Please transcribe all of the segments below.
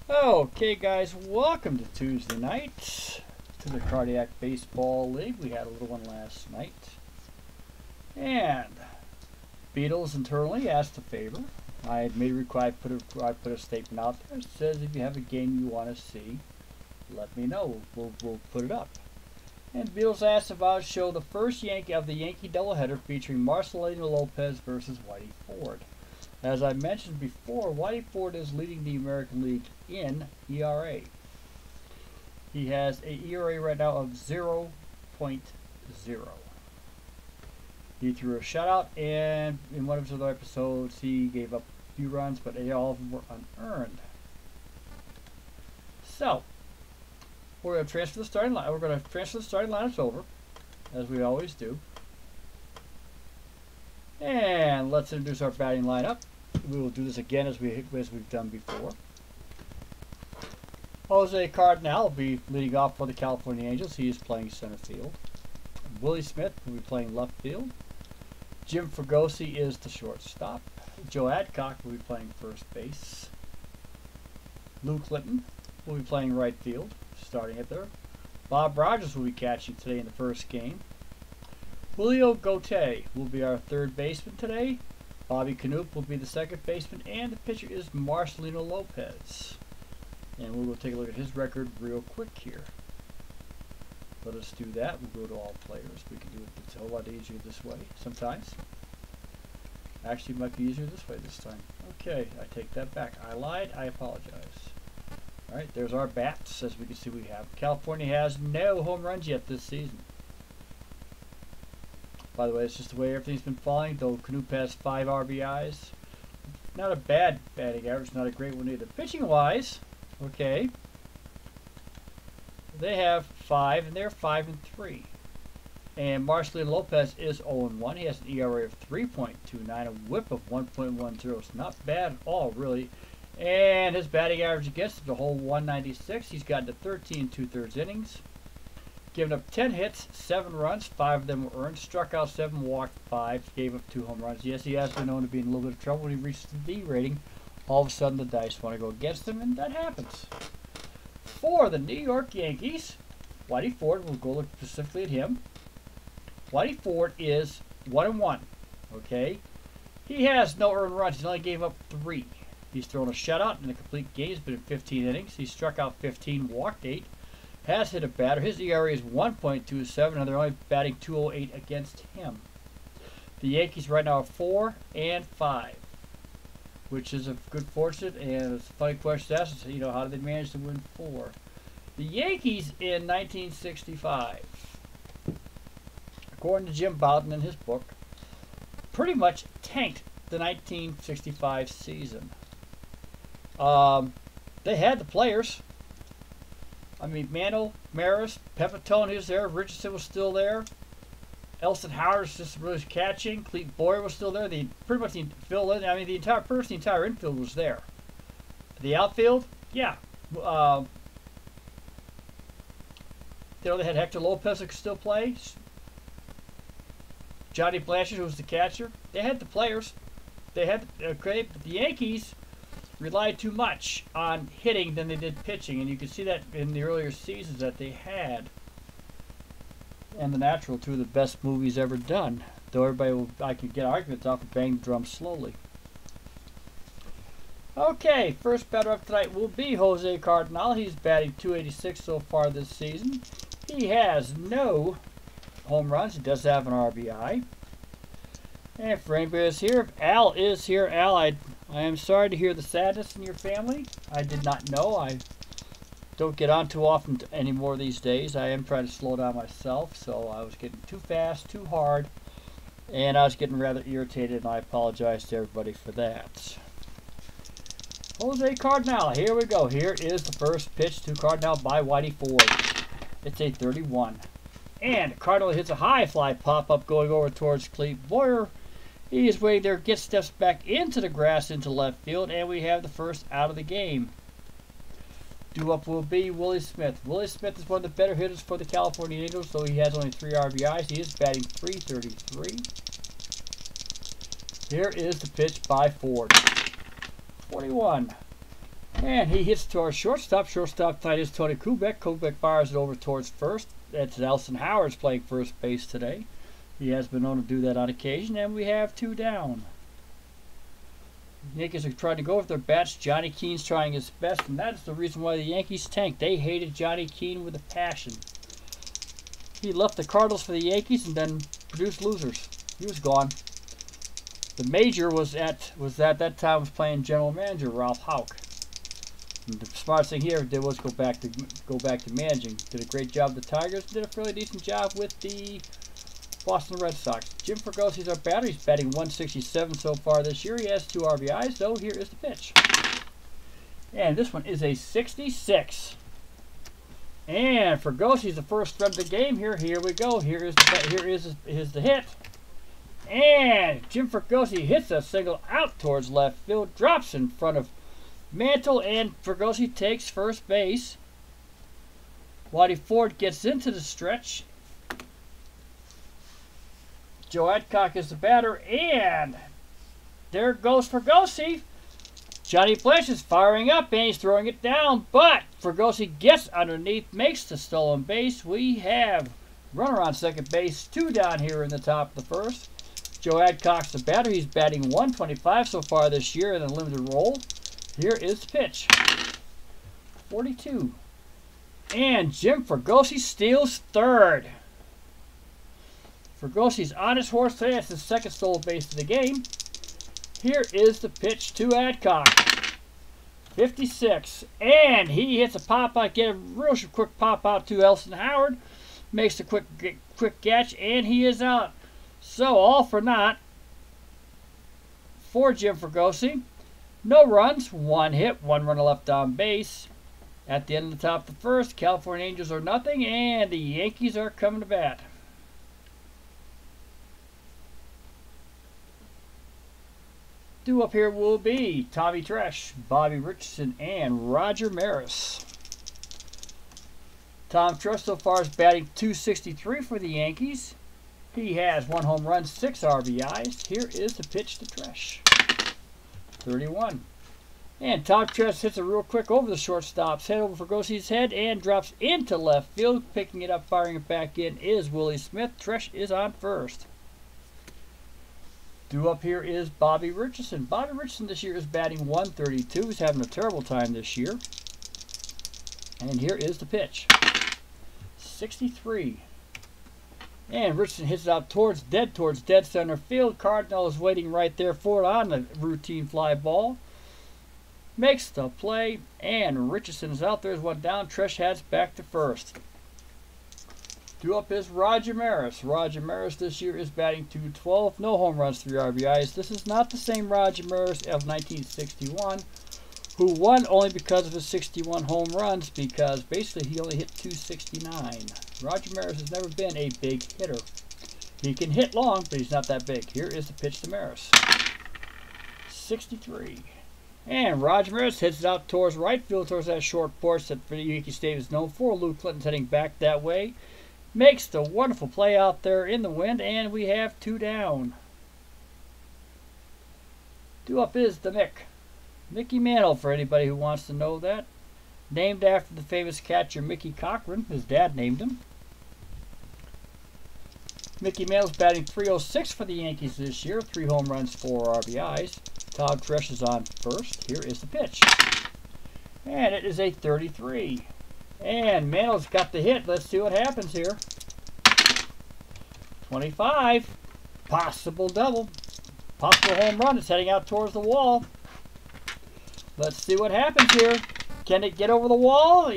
Okay, guys, welcome to Tuesday night to the Cardiac Baseball League. We had a little one last night. And Beatles internally asked a favor. I had made a request, I put a statement out there. It says if you have a game you want to see, let me know. We'll put it up. And Beatles asked if I would show the first Yankee of the Yankee doubleheader featuring Marcelino Lopez versus Whitey Ford. As I mentioned before, Whitey Ford is leading the American League in ERA. He has a ERA right now of 0.0. He threw a shutout, and in one of his other episodes, he gave up a few runs, but all of them were unearned. So, we're going to transfer the starting line. We're going to transfer the starting lineups over, as we always do. And let's introduce our batting lineup. We will do this again as we've done before. Jose Cardinal will be leading off for the California Angels. He is playing center field. Willie Smith will be playing left field. Jim Fregosi is the shortstop. Joe Adcock will be playing first base. Lou Clinton will be playing right field, starting it there. Bob Rogers will be catching today in the first game. Julio Gauthier will be our third baseman today. Bobby Canoop will be the second baseman, and the pitcher is Marcelino Lopez. And we will take a look at his record real quick here. Let us do that. We'll go to all players. We can do it. It's a whole lot easier this way sometimes. Actually, it might be easier this way this time. Okay, I take that back. I lied. I apologize. All right, there's our bats. As we can see, we have California has no home runs yet this season. By the way, it's just the way everything's been falling, though Canoop has 5 RBIs. Not a bad batting average, not a great one either. Pitching-wise, okay, they have 5, and they're 5-3. And Marcelino Lopez is 0-1. He has an ERA of 3.29, a whip of 1.10. It's not bad at all, really. And his batting average against him, the whole 196. He's gotten to 13 2/3 innings. Given up 10 hits, 7 runs, 5 of them were earned, struck out 7, walked 5, gave up 2 home runs. Yes, he has been known to be in a little bit of trouble when he reaches the D rating. All of a sudden, the dice want to go against him, and that happens. For the New York Yankees, Whitey Ford, we'll go look specifically at him. Whitey Ford is 1-1, okay? He has no earned runs. He only gave up 3. He's thrown a shutout in a complete game. He's been in 15 innings. He struck out 15, walked 8. Has hit a batter. His ERA is 1.27, and they're only batting .208 against him. The Yankees right now are 4-5, which is a good fortune. And it's a funny question to ask. You know, how did they manage to win 4? The Yankees in 1965, according to Jim Bouton in his book, pretty much tanked the 1965 season. They had the players. I mean, Mantle, Maris, Pepitone, he was there. Richardson was still there. Elston Howard was just really catching. Clete Boyer was still there. Pretty much the entire infield was there. The outfield, yeah. They had Hector Lopez that could still play. Johnny Blanchard, who was the catcher. They had the players. They had but the Yankees relied too much on hitting than they did pitching, and you can see that in the earlier seasons that they had. And The Natural, 2 of the best movies ever done. Though I can get arguments off of Bang the Drum Slowly. Okay, first batter up tonight will be Jose Cardinal. He's batting .286 so far this season. He has no home runs. He does have an RBI. And for anybody that's here, if Al is here, Al, I am sorry to hear the sadness in your family. I did not know. I don't get on too often anymore these days. I am trying to slow down myself, so I was getting too fast, too hard, and I was getting rather irritated, and I apologize to everybody for that. Jose Cardinal, here we go. Here is the first pitch to Cardinal by Whitey Ford. It's a 31. And Cardinal hits a high fly pop-up going over towards Clete Boyer. He is waiting there, gets steps back into the grass into left field, and we have the first out of the game. Due up will be Willie Smith. Willie Smith is one of the better hitters for the California Angels, though he has only 3 RBIs. He is batting .333. Here is the pitch by Ford. 41. And he hits to our shortstop. Shortstop tight is Tony Kubek. Kubek fires it over towards first. That's Nelson Howard's playing first base today. He has been known to do that on occasion, and we have 2 down. The Yankees are trying to go with their bats. Johnny Keane's trying his best, and that's the reason why the Yankees tanked. They hated Johnny Keane with a passion. He left the Cardinals for the Yankees and then produced losers. He was gone. The major was at that time was playing general manager Ralph Houck. And the smartest thing he ever did was go back to managing. Did a great job with the Tigers. Did a fairly decent job with the Boston Red Sox. Jim Fergosi's our batter. He's batting 167 so far this year. He has 2 RBIs, though. Here is the pitch. And this one is a 66. And Fergosi's the first run of the game here. Here we go. Here is the hit. And Jim Fergosi hits a single out towards left field. Drops in front of Mantle, and Fergosi takes first base. Whitey Ford gets into the stretch. Joe Adcock is the batter, and there goes Fergosi. Johnny Blanche is firing up, and he's throwing it down, but Fergosi gets underneath, makes the stolen base. We have runner on second base, 2 down here in the top of the first. Joe Adcock's the batter. He's batting 125 so far this year in a limited role. Here is the pitch. 42. And Jim Fergosi steals third. Fergosi's on his horse today. That's his second stolen base of the game. Here is the pitch to Adcock. 56. And he hits a pop out. Get a real quick pop out to Nelson Howard. Makes a quick catch, and he is out. So all for naught for Jim Fergosi. No runs, 1 hit, 1 runner left on base. At the end of the top of the first, California Angels are nothing, and the Yankees are coming to bat. Due up here will be Tommy Tresh, Bobby Richardson, and Roger Maris. Tom Tresh so far is batting 263 for the Yankees. He has 1 home run, 6 RBIs. Here is the pitch to Tresh. 31. And Tom Tresh hits it real quick over the shortstop's head, over Fergosi's head, and drops into left field. Picking it up, firing it back in is Willie Smith. Tresh is on first. Due up here is Bobby Richardson. Bobby Richardson this year is batting 132. He's having a terrible time this year. And here is the pitch. 63. And Richardson hits it out towards dead center field. Cardinal is waiting right there for it on the routine fly ball. Makes the play, and Richardson is out. There's 1 down. Tresh heads back to first. Due up is Roger Maris. Roger Maris this year is batting 212. No home runs, 3 RBIs. This is not the same Roger Maris of 1961, who won only because of his 61 home runs, because basically he only hit 269. Roger Maris has never been a big hitter. He can hit long, but he's not that big. Here is the pitch to Maris. 63. And Roger Maris hits it out towards right field, towards that short porch that Yankee Stadium is known for. Lou Clinton's heading back that way. Makes the wonderful play out there in the wind, and we have 2 down. Due up is the Mickey Mantle, for anybody who wants to know that. Named after the famous catcher Mickey Cochran. His dad named him. Mickey Mantle's batting 306 for the Yankees this year. 3 home runs, 4 RBIs. Tom Tresh is on first. Here is the pitch. And it is a 33. And Mantle's got the hit. Let's see what happens here. 25. Possible double. Possible home run. It's heading out towards the wall. Let's see what happens here. Can it get over the wall?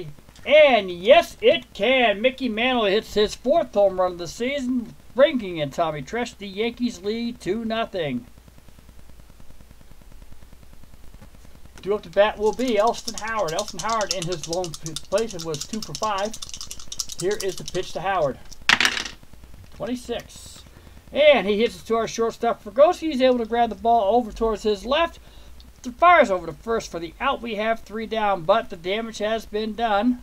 And yes, it can. Mickey Mantle hits his 4th home run of the season, bringing in Tommy Tresh. The Yankees lead 2-0. Due up to bat will be Elston Howard. Elston Howard in his lone place was 2 for 5. Here is the pitch to Howard. 26. And he hits it to our shortstop Fergosi. He's able to grab the ball over towards his left. Fires over to first for the out. We have 3 down, but the damage has been done.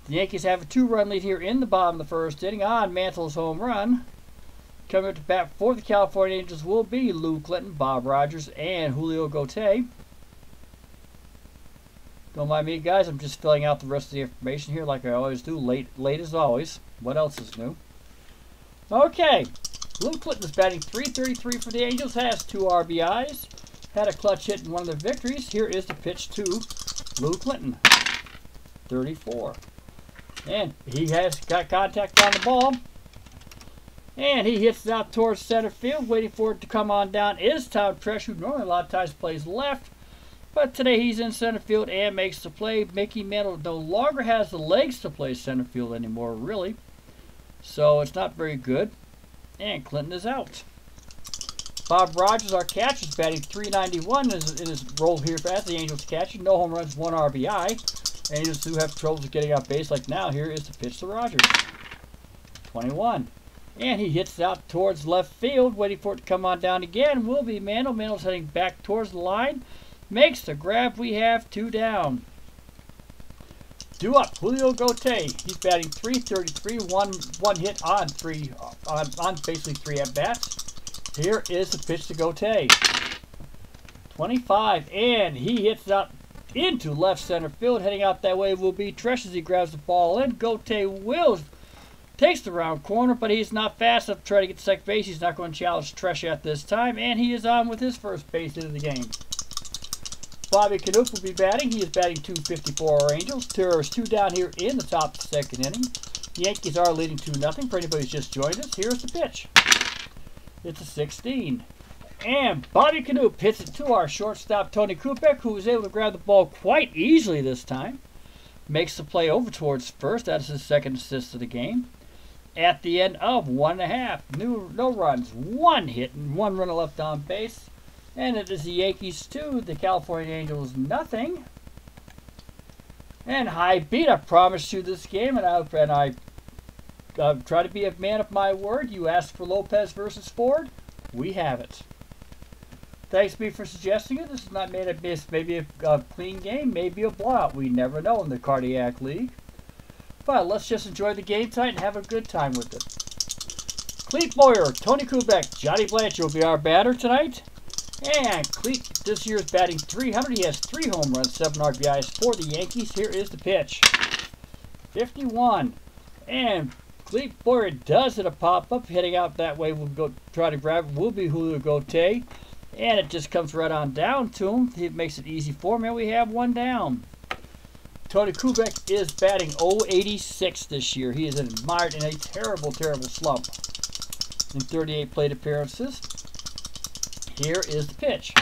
The Yankees have a 2-run lead here in the bottom of the first inning on Mantle's home run. Coming up to bat for the California Angels will be Lou Clinton, Bob Rogers, and Julio Gauthier. Don't mind me, guys. I'm just filling out the rest of the information here like I always do. Late as always. What else is new? Okay. Lou Clinton is batting .333 for the Angels. Has 2 RBIs. Had a clutch hit in one of the victories. Here is the pitch to Lou Clinton. 34. And he has got contact on the ball. And he hits it out towards center field. Waiting for it to come on down is Tom Tresh, who normally a lot of times plays left. But today he's in center field and makes the play. Mickey Mantle no longer has the legs to play center field anymore, really. So it's not very good. And Clinton is out. Bob Rogers, our catcher, is batting .391 in his role here as the Angels catcher. No home runs, 1 RBI. Angels do have trouble getting on base like now. Here is the pitch to Rogers. 21. And he hits it out towards left field. Waiting for it to come on down again will be Mantle. Mantle's heading back towards the line. Makes the grab. We have 2 down. Due up, Julio Gauthier. He's batting .333, one hit on basically 3 at bats. Here is the pitch to Gauthier. 25, and he hits out into left center field. Heading out that way will be Tresh as he grabs the ball in. Gauthier takes the round corner, but he's not fast enough to try to get to second base. He's not going to challenge Tresh at this time, and he is on with his first base hit of the game. Bobby Canoop will be batting. He is batting .254 for our Angels. There is 2 down here in the top of the second inning. The Yankees are leading 2-0. For anybody who's just joined us, here's the pitch. It's a 16. And Bobby Canoop hits it to our shortstop, Tony Kubek, who was able to grab the ball quite easily this time. Makes the play over towards first. That's his second assist of the game. At the end of 1.5. No runs, 1 hit, and 1 runner left on base. And it is the Yankees 2, the California Angels nothing. And high beat. I promised you this game, and I try to be a man of my word. You asked for Lopez versus Ford. We have it. Thanks me for suggesting it. This is not made a miss. Maybe a clean game, maybe a blowout. We never know in the Cardiac League. But let's just enjoy the game tonight and have a good time with it. Clete Boyer, Tony Kubek, Johnny Blanchard will be our batter tonight. And Clete this year is batting .300. He has 3 home runs, 7 RBIs for the Yankees. Here is the pitch. 51. And Clete Boyer does hit a pop-up. Heading out that way, we'll go try to grab it. Will be Julio Gauthier. And it just comes right on down to him. It makes it easy for him, and we have 1 down. Tony Kubek is batting .086 this year. He is admired in a terrible, terrible slump in 38 plate appearances. Here is the pitch.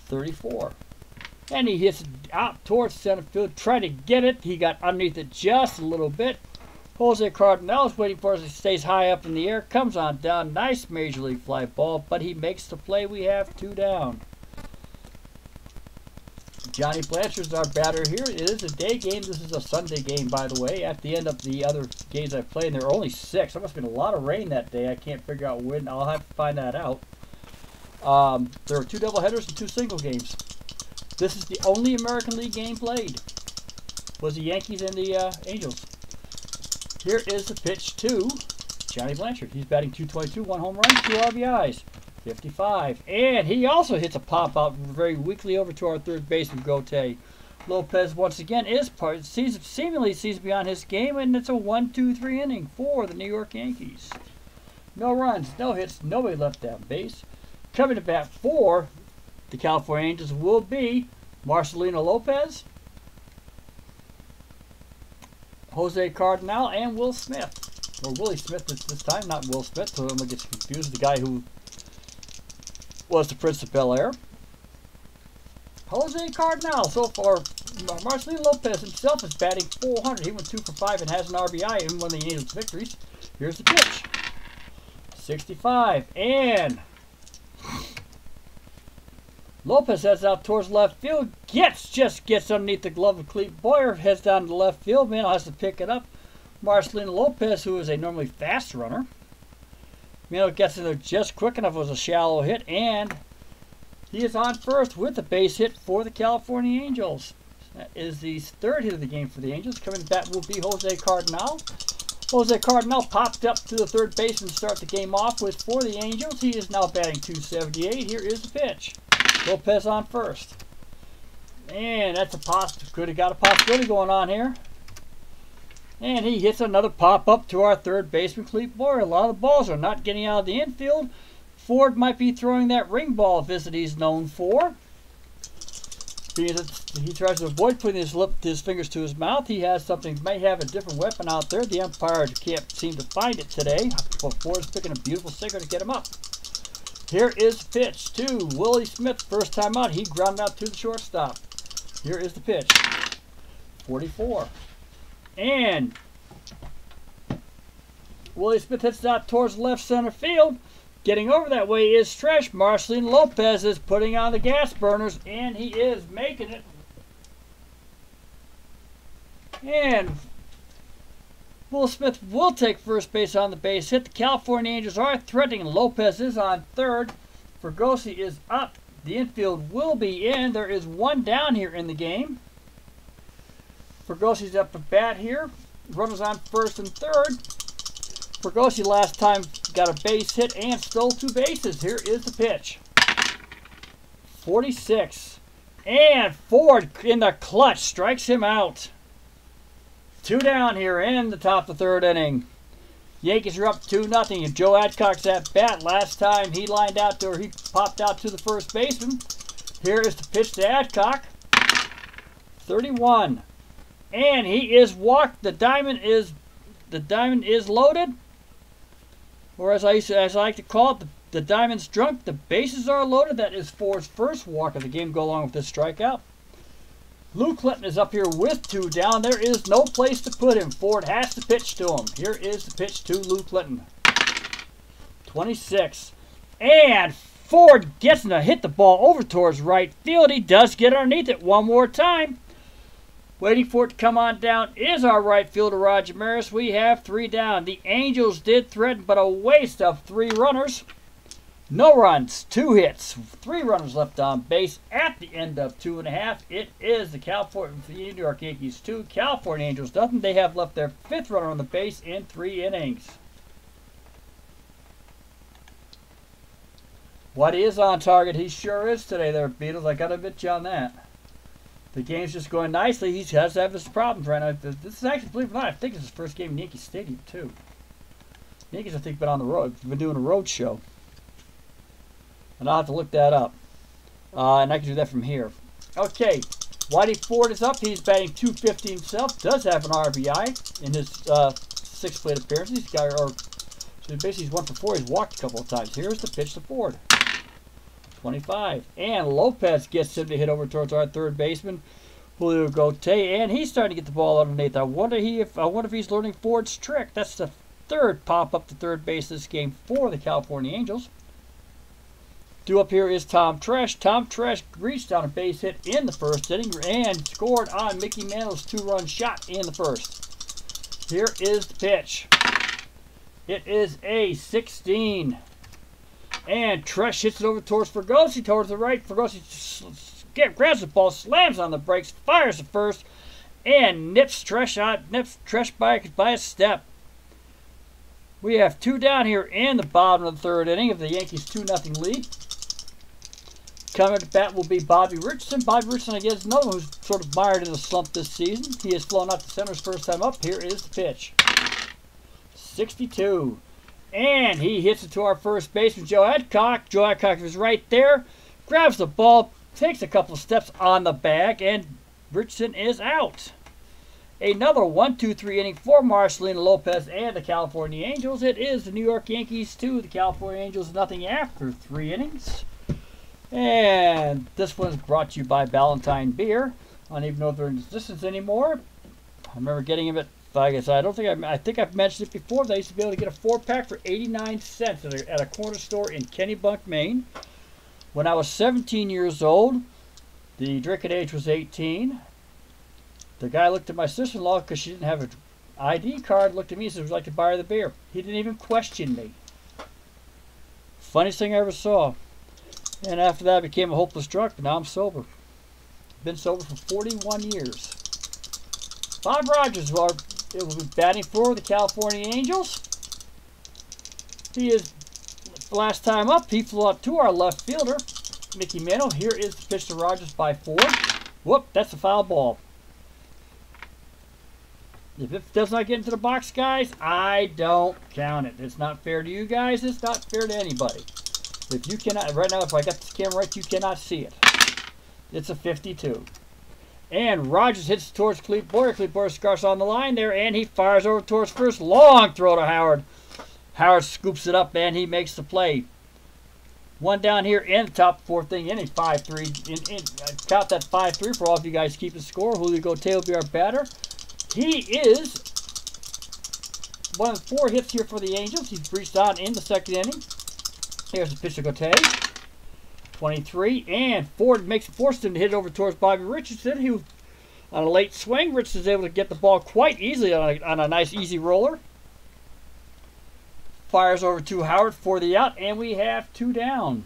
34. And he hits it out towards center field, trying to get it. He got underneath it just a little bit. Jose Cardinal is waiting for us. He stays high up in the air. Comes on down. Nice Major League fly ball, but he makes the play. We have 2 down. Johnny Blanchard's our batter here. It is a day game. This is a Sunday game, by the way. At the end of the other games I've played, and there are only 6. There must have been a lot of rain that day. I can't figure out when. I'll have to find that out. There are 2 doubleheaders and 2 single games. This is the only American League game played. Was the Yankees and the Angels. Here is the pitch to Johnny Blanchard. He's batting .222, 1 home run, 2 RBIs. 55. And he also hits a pop-out very weakly over to our third baseman, Gauthier. Lopez, once again, seemingly sees beyond his game, and it's a 1-2-3 inning for the New York Yankees. No runs, no hits, nobody left on base. Coming to bat for the California Angels will be Marcelino Lopez, Jose Cardinal, and Will Smith. Or Willie Smith this time, not Will Smith, so everyone gets confused. The guy who was the Prince of Bel-Air. Jose Cardinal, so far, Marcelino Lopez himself is batting .400. He went 2 for 5 and has an RBI in one of the Angels' victories. Here's the pitch. 65. And Lopez heads out towards left field. Just gets underneath the glove of Clete Boyer. Heads down to left field. Mantle has to pick it up. Marcelino Lopez, who is a normally fast runner. Mantle gets in there just quick enough. It was a shallow hit. And he is on first with a base hit for the California Angels. That is the 3rd hit of the game for the Angels. Coming to bat will be Jose Cardinal. Jose Cardinal popped up to the third baseman to start the game off with for the Angels. He is now batting .278. Here is the pitch. Lopez on first. And that's could have got a possibility going on here. And he hits another pop-up to our third baseman, Clete Boyer. A lot of the balls are not getting out of the infield. Ford might be throwing that ring ball visit he's known for. He tries to avoid putting his fingers to his mouth. He has something, may have a different weapon out there. The umpire can't seem to find it today. But Ford's picking a beautiful sinker to get him up. Here is the pitch to Willie Smith. First time out, he grounded out to the shortstop. Here is the pitch. 44. And Willie Smith hits out towards left center field. Getting over that way is Tresh. Marceline Lopez is putting on the gas burners, and he is making it. And Will Smith will take first base on the base hit. The California Angels are threatening. Lopez is on third. Fregosi is up. The infield will be in. There is one down here in the game. Fergosi's up at bat here. Runners on first and third. Fregosi last time got a base hit and stole 2 bases. Here is the pitch. 46. And Ford in the clutch strikes him out. 2 down here in the top of the third inning. Yankees are up 2-0. And Joe Adcock's at bat. Last time he popped out to the first baseman. Here is the pitch to Adcock. 31. And he is walked. The diamond is loaded. Or as I like to call it, the diamond's drunk. The bases are loaded. That is Ford's first walk of the game. Go along with this strikeout. Lou Clinton is up here with 2 down. There is no place to put him. Ford has to pitch to him. Here is the pitch to Lou Clinton. 26. And Ford gets him to hit the ball over towards right field. He does get underneath it one more time. Waiting for it to come on down is our right fielder, Roger Maris. We have 3 down. The Angels did threaten, but a waste of 3 runners. No runs, 2 hits, 3 runners left on base at the end of 2.5. It is the New York Yankees 2, California Angels nothing. They have left their 5th runner on the base in 3 innings. What is on target? He sure is today there, Beatles. I got to admit you on that. The game's just going nicely. He has to have his problems right now. This is actually, believe it or not, I think it's his first game in Yankee Stadium, too. The Yankees, I think, been on the road. Been doing a road show. And I'll have to look that up. And I can do that from here. Okay. Whitey Ford is up. He's batting .250 himself. Does have an RBI in his 6 plate appearances. So basically, he's 1 for 4. He's walked a couple of times. Here's the pitch to Ford. 25. And Lopez gets him to hit over towards our third baseman, Julio Gote, and he's starting to get the ball underneath. I wonder if he's learning Ford's trick. That's the 3rd pop up to third base this game for the California Angels. Due up here is Tom Tresh. Tom Tresh reached on a base hit in the 1st inning and scored on Mickey Mantle's 2-run shot in the 1st. Here is the pitch. It is a 16. And Tresh hits it over towards Fregosi, towards the right. Fregosi grabs the ball, slams on the brakes, fires the first, and nips Tresh by a step. We have 2 down here in the bottom of the 3rd inning of the Yankees' 2-0 lead. Coming to bat will be Bobby Richardson. Bobby Richardson, I guess, another one who's sort of mired in a slump this season. He has flown out to center's first time up. Here is the pitch. 62. And he hits it to our first baseman, Joe Adcock. Joe Adcock is right there. Grabs the ball, takes a couple of steps on the bag, and Richardson is out. Another 1-2-3 inning for Marceline Lopez and the California Angels. It is the New York Yankees 2, the California Angels nothing after 3 innings. And this one is brought to you by Ballantine Beer. I don't even know if they're in existence anymore. I remember getting them at, I think I've mentioned it before. They used to be able to get a 4-pack for 89 cents at a corner store in Kennebunk, Maine. When I was 17 years old, the drinking age was 18. The guy looked at my sister-in-law because she didn't have an ID card, looked at me and said, would you like to buy her the beer? He didn't even question me. Funniest thing I ever saw. And after that, I became a hopeless drunk, but now I'm sober. Been sober for 41 years. Bob Rogers will be batting for the California Angels. He is, last time up, he flew out to our left fielder, Mickey Mantle. Here is the pitch to Rogers by 4. Whoop, that's a foul ball. If it does not get into the box, guys, I don't count it. It's not fair to you guys. It's not fair to anybody. If you cannot, right now, if I got this camera right, you cannot see it. It's a 52. And Rogers hits towards Clete Boyer. Clete Boyer scarfs on the line there, and he fires over towards first. Long throw to Howard. Howard scoops it up, and he makes the play. One down here in the top fourth thing, in a 5-3. Count that 5-3 for all of you guys keeping score. Julio Gotay will be our batter. He is one of the 4 hits here for the Angels. He's reached on in the second inning. Here's the pitch to Gotay. 23, and Ford forced him to hit it over towards Bobby Richardson. He was on a late swing. Richardson's able to get the ball quite easily on a nice easy roller. Fires over to Howard for the out, and we have 2 down.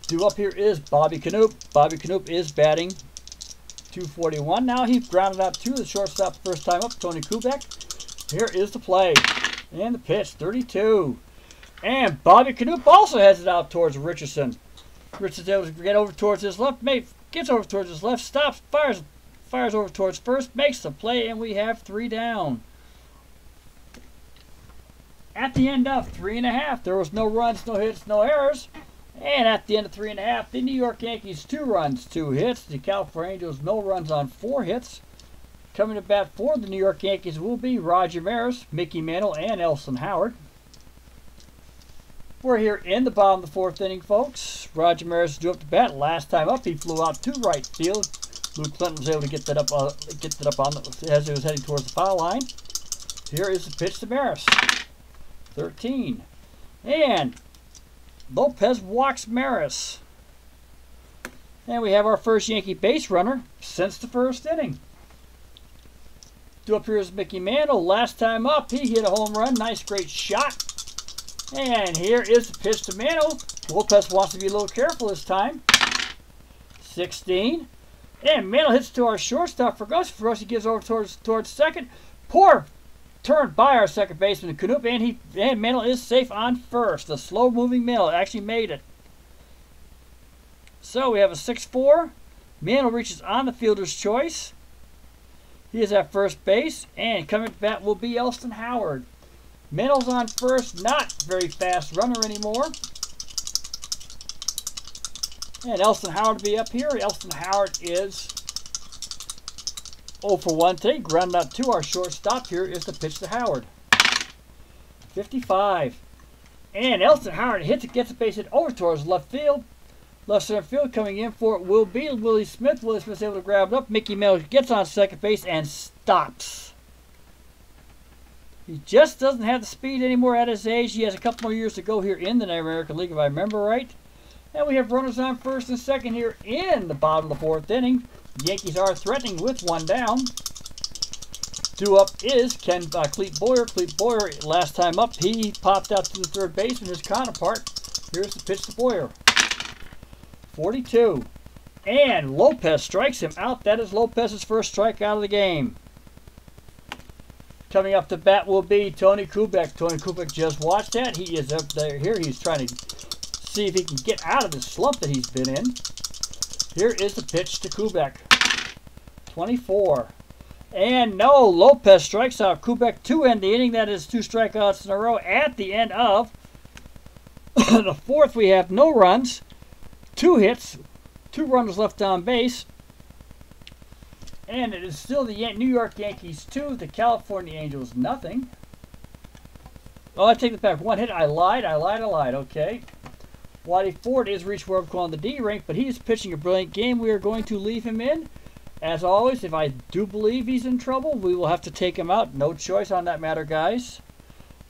Due up here is Bobby Knoop. Bobby Knoop is batting .241. Now he grounded out to the shortstop first time up, Tony Kubek. Here is the play. And the pitch, 32. And Bobby Knoop also has it out towards Richardson. Richardson's able to get over towards his left, gets over towards his left, stops, fires over towards first, makes the play, and we have 3 down. At the end of 3.5, there was no runs, no hits, no errors. And at the end of 3.5, the New York Yankees 2 runs, 2 hits. The California Angels no runs on 4 hits. Coming to bat for the New York Yankees will be Roger Maris, Mickey Mantle, and Elston Howard. We're here in the bottom of the 4th inning, folks. Roger Maris drew up the bat. Last time up, he flew out to right field. Luke Clinton was able to get that up as he was heading towards the foul line. Here is the pitch to Maris. 13. And Lopez walks Maris. And we have our first Yankee base runner since the 1st inning. Due up here is Mickey Mantle. Last time up, he hit a home run. Nice, great shot. And here is the pitch to Mantle. Lopez wants to be a little careful this time. 16. And Mantle hits to our shortstop, Fregosi. Fregosi gives over towards second. Poor turn by our second baseman, Knoop, and Mantle is safe on first. The slow-moving Mantle actually made it. So we have a 6-4. Mantle reaches on the fielder's choice. He is at first base, and coming to bat will be Elston Howard. Mantle's on first, not very fast runner anymore. And Elston Howard will be up here. Elston Howard is 0 for 1 today. Grounded out to our shortstop. Here is the pitch to Howard. 55. And Elston Howard gets a base hit over towards left field. Left center field coming in for it will be Willie Smith. Willie Smith's able to grab it up. Mickey Mantle gets on second base and stops. He just doesn't have the speed anymore at his age. He has a couple more years to go here in the American League, if I remember right. And we have runners on first and second here in the bottom of the 4th inning. The Yankees are threatening with 1 down. Due up is Clete Boyer. Clete Boyer, last time up, he popped out to the third baseman, his counterpart. Here's the pitch to Boyer. 42. And Lopez strikes him out. That is Lopez's first strikeout of the game. Coming up to bat will be Tony Kubek. Tony Kubek just watched that. He is up there. Here he's trying to see if he can get out of the slump that he's been in. Here is the pitch to Kubek. 24. And no, Lopez strikes out Kubek to end the inning. That is 2 strikeouts in a row. At the end of the 4th, we have no runs, 2 hits, 2 runners left on base. And it is still the New York Yankees 2, the California Angels nothing. Oh, I take it back. 1 hit. I lied. Okay. Waddy Ford is reached where I'm calling the D rank, but he is pitching a brilliant game. We are going to leave him in. As always, if I do believe he's in trouble, we will have to take him out. No choice on that matter, guys.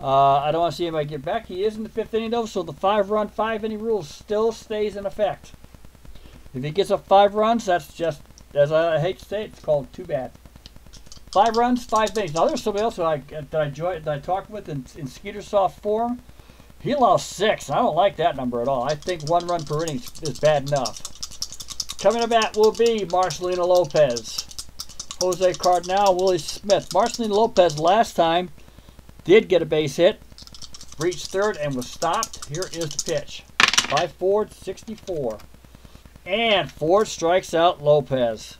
I don't want to see anybody get back. He is in the 5th inning, though, so the 5-run, 5-inning rule still stays in effect. If he gets up 5 runs, that's just, as I hate to say it, it's called too bad. 5 runs, 5 innings. Now, there's somebody else that I talked with in Skeeter Soft form. He lost 6. I don't like that number at all. I think 1 run per inning is bad enough. Coming to bat will be Marcelino Lopez, Jose Cardinal, Willie Smith. Marcelino Lopez last time did get a base hit, reached third and was stopped. Here is the pitch. By Ford, 64. And Ford strikes out Lopez.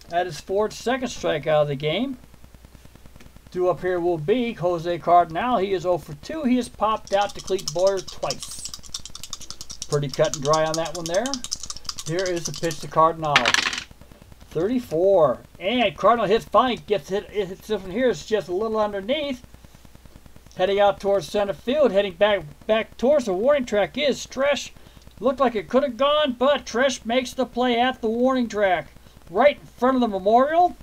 That is Ford's second strikeout of the game. Due up here will be Jose Cardinal. He is 0 for 2. He has popped out to Cleet Boyer twice. Pretty cut and dry on that one there. Here is the pitch to Cardinal. 34. And Cardinal hits fine. Gets hit. It hits from here. It's just a little underneath. Heading out towards center field. Heading back towards the warning track is Tresh. Looked like it could have gone, but Tresh makes the play at the warning track. Right in front of the memorial.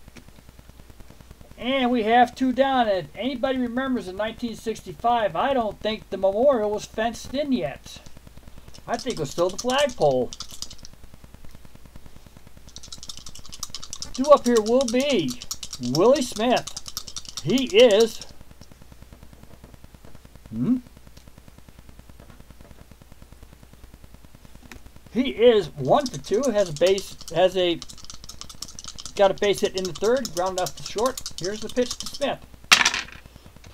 And we have 2 down. If anybody remembers in 1965, I don't think the memorial was fenced in yet. I think it was still the flagpole. Due up here will be Willie Smith. He is... He is 1 for 2. Got a base hit in the third, ground off to short. Here's the pitch to Smith.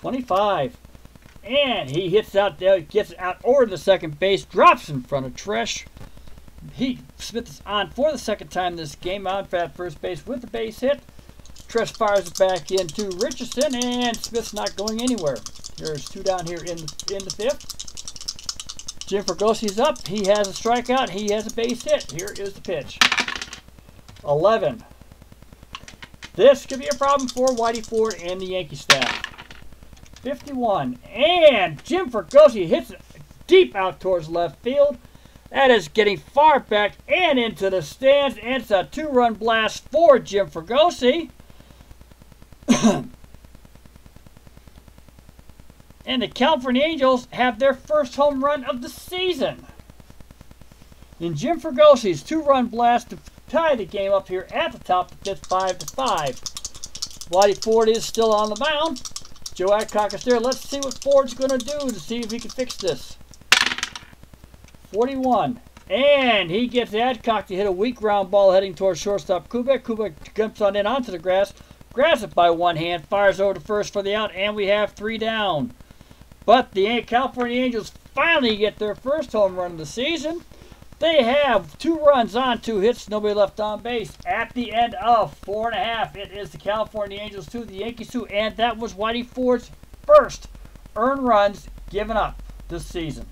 25. And he hits out there, gets out over the second base, drops in front of Tresh. Smith is on for the second time this game, out at first base with the base hit. Tresh fires it back into Richardson, and Smith's not going anywhere. There's 2 down here in the fifth. Jim Fergosi's up. He has a strikeout. He has a base hit. Here is the pitch. 11. This could be a problem for Whitey Ford and the Yankee staff. 51. And Jim Fergosi hits it deep out towards left field. That is getting far back and into the stands. And it's a 2-run blast for Jim Fergosi. And the California Angels have their first home run of the season. In Jim Fergosi's 2-run blast to tie the game up here at the top of the fifth, 5-5. Whitey Ford is still on the mound. Joe Adcock is there. Let's see what Ford's going to do to see if he can fix this. 41. And he gets Adcock to hit a weak ground ball heading towards shortstop Kubek. Kubek jumps on in onto the grass, grabs it by one hand, fires over to first for the out, and we have 3 down. But the California Angels finally get their first home run of the season. They have 2 runs on 2 hits, nobody left on base. At the end of 4.5, it is the California Angels 2, the Yankees 2, and that was Whitey Ford's first earned runs given up this season.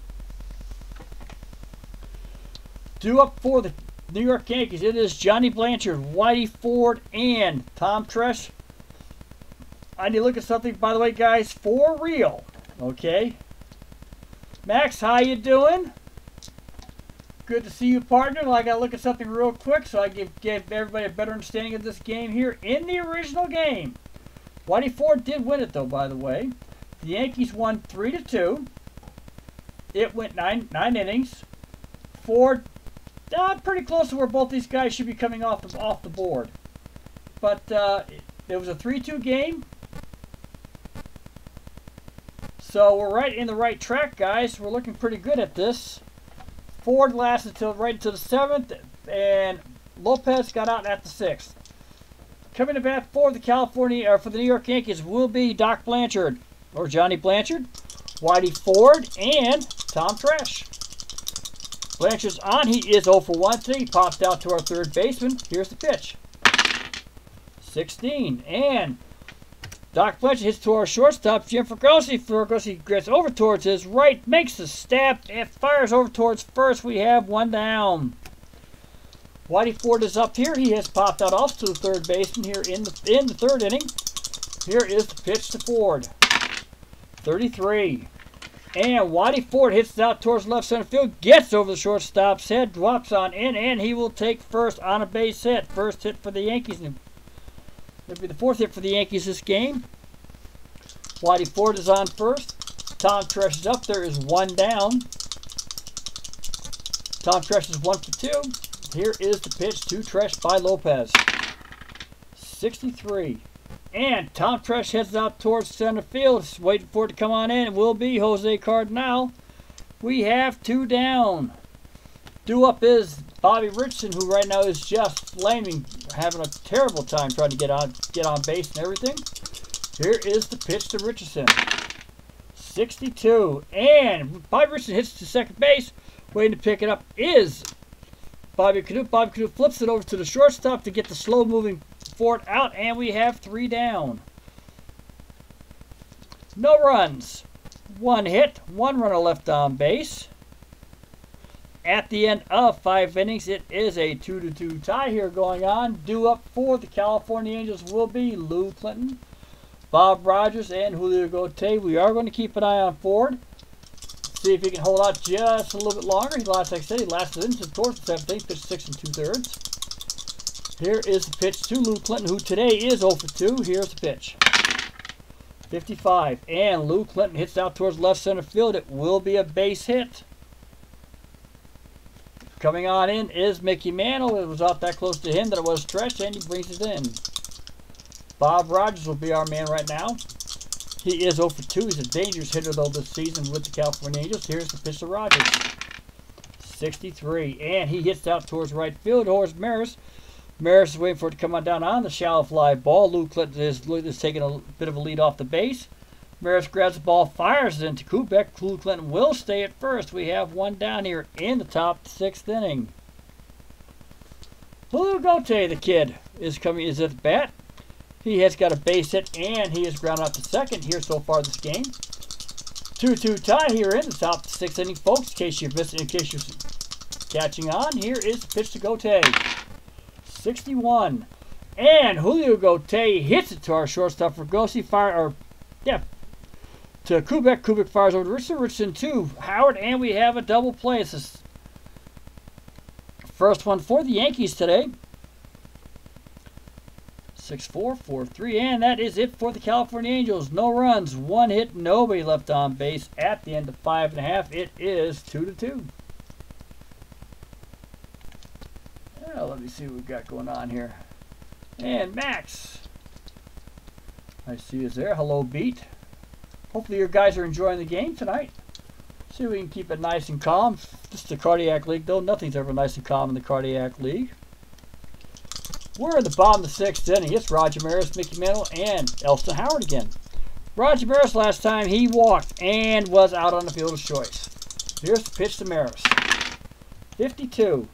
Due up for the New York Yankees, it is Johnny Blanchard, Whitey Ford, and Tom Tresh. I need to look at something, by the way, guys, for real. Okay. Max, how you doing? Good to see you, partner. Well, I got to look at something real quick so I give everybody a better understanding of this game here in the original game. Whitey Ford did win it, though, by the way. The Yankees won 3-2. It went 9 innings. Ford, pretty close to where both these guys should be coming off the board. But it was a 3-2 game. So we're right in the right track, guys. We're looking pretty good at this. Ford lasted right until the 7th, and Lopez got out at the 6th. Coming to bat for the New York Yankees will be Doc Blanchard, or Johnny Blanchard, Whitey Ford, and Tom Tresh. Blanchard's on. He is 0 for 1 today. He pops out to our third baseman. Here's the pitch. 16, and Doc Blanchard hits to our shortstop, Jim Fergosi. Fergosi gets over towards his right, makes the stab, and fires over towards first. We have 1 down. Whitey Ford is up here. He has popped out also to the third baseman here in the third inning. Here is the pitch to Ford. 33. And Whitey Ford hits it out towards left center field, gets over the shortstop's head, drops on in, and he will take first on a base hit. First hit for the Yankees. It'll be the 4th hit for the Yankees this game. Whitey Ford is on first. Tom Tresh is up. There is 1 down. Tom Tresh is 1 for 2. Here is the pitch to Tresh by Lopez. 63. And Tom Tresh heads out towards center field. Waiting for it to come on in. It will be Jose Cardinal. We have 2 down. Due up is Bobby Richardson, who right now is just flaming, having a terrible time trying to get on base and everything. Here is the pitch to Richardson. 62. And Bobby Richardson hits to second base. Waiting to pick it up is Bobby Canoe flips it over to the shortstop to get the slow-moving Ford out, and we have 3 down. No runs. 1 hit, 1 runner left on base. At the end of 5 innings, it is a 2-2 tie here going on. Due up for the California Angels will be Lou Clinton, Bob Rogers, and Julio Gote. We are going to keep an eye on Ford. See if he can hold out just a little bit longer. Like I said, he lasted into towards the 7th, pitched 6 2/3. Here is the pitch to Lou Clinton, who today is 0 for 2. Here's the pitch. 55. And Lou Clinton hits out towards left center field. It will be a base hit. Coming on in is Mickey Mantle. It was out that close to him that it was stretched, and he brings it in. Bob Rogers will be our man right now. He is 0 for 2. He's a dangerous hitter, though, this season with the California Angels. Here's the pitch to Rogers. 63. And he hits out towards right field. Towards Maris. Maris is waiting for it to come on down on the shallow fly ball. Lou Clinton is taking a bit of a lead off the base. Maris grabs the ball, fires it into Kubek. Lou Clinton will stay at first. We have 1 down here in the top 6th inning. Julio Gote, the kid, is at the bat. He has got a base hit, and he is grounded out to second here so far this game. 2-2 tie here in the top 6th inning, folks. In case you're catching on, here is the pitch to Gote. 61. And Julio Gote hits it to our shortstop for to Kubek. Kubek fires over to Richardson. Richardson to Howard, and we have a double play. It's the first one for the Yankees today. 6-4, 4-3, and that is it for the California Angels. No runs, 1 hit, nobody left on base at the end of 5.5. It is 2-2. Let me see what we've got going on here. And Max, I see is there. Hello, Beat. Hopefully your guys are enjoying the game tonight. See if we can keep it nice and calm. This is the Cardiac League, though. Nothing's ever nice and calm in the Cardiac League. We're in the bottom of the 6th inning. It's Roger Maris, Mickey Mantle, and Elston Howard again. Roger Maris last time he walked and was out on the fielder's choice. Here's the pitch to Maris. 52.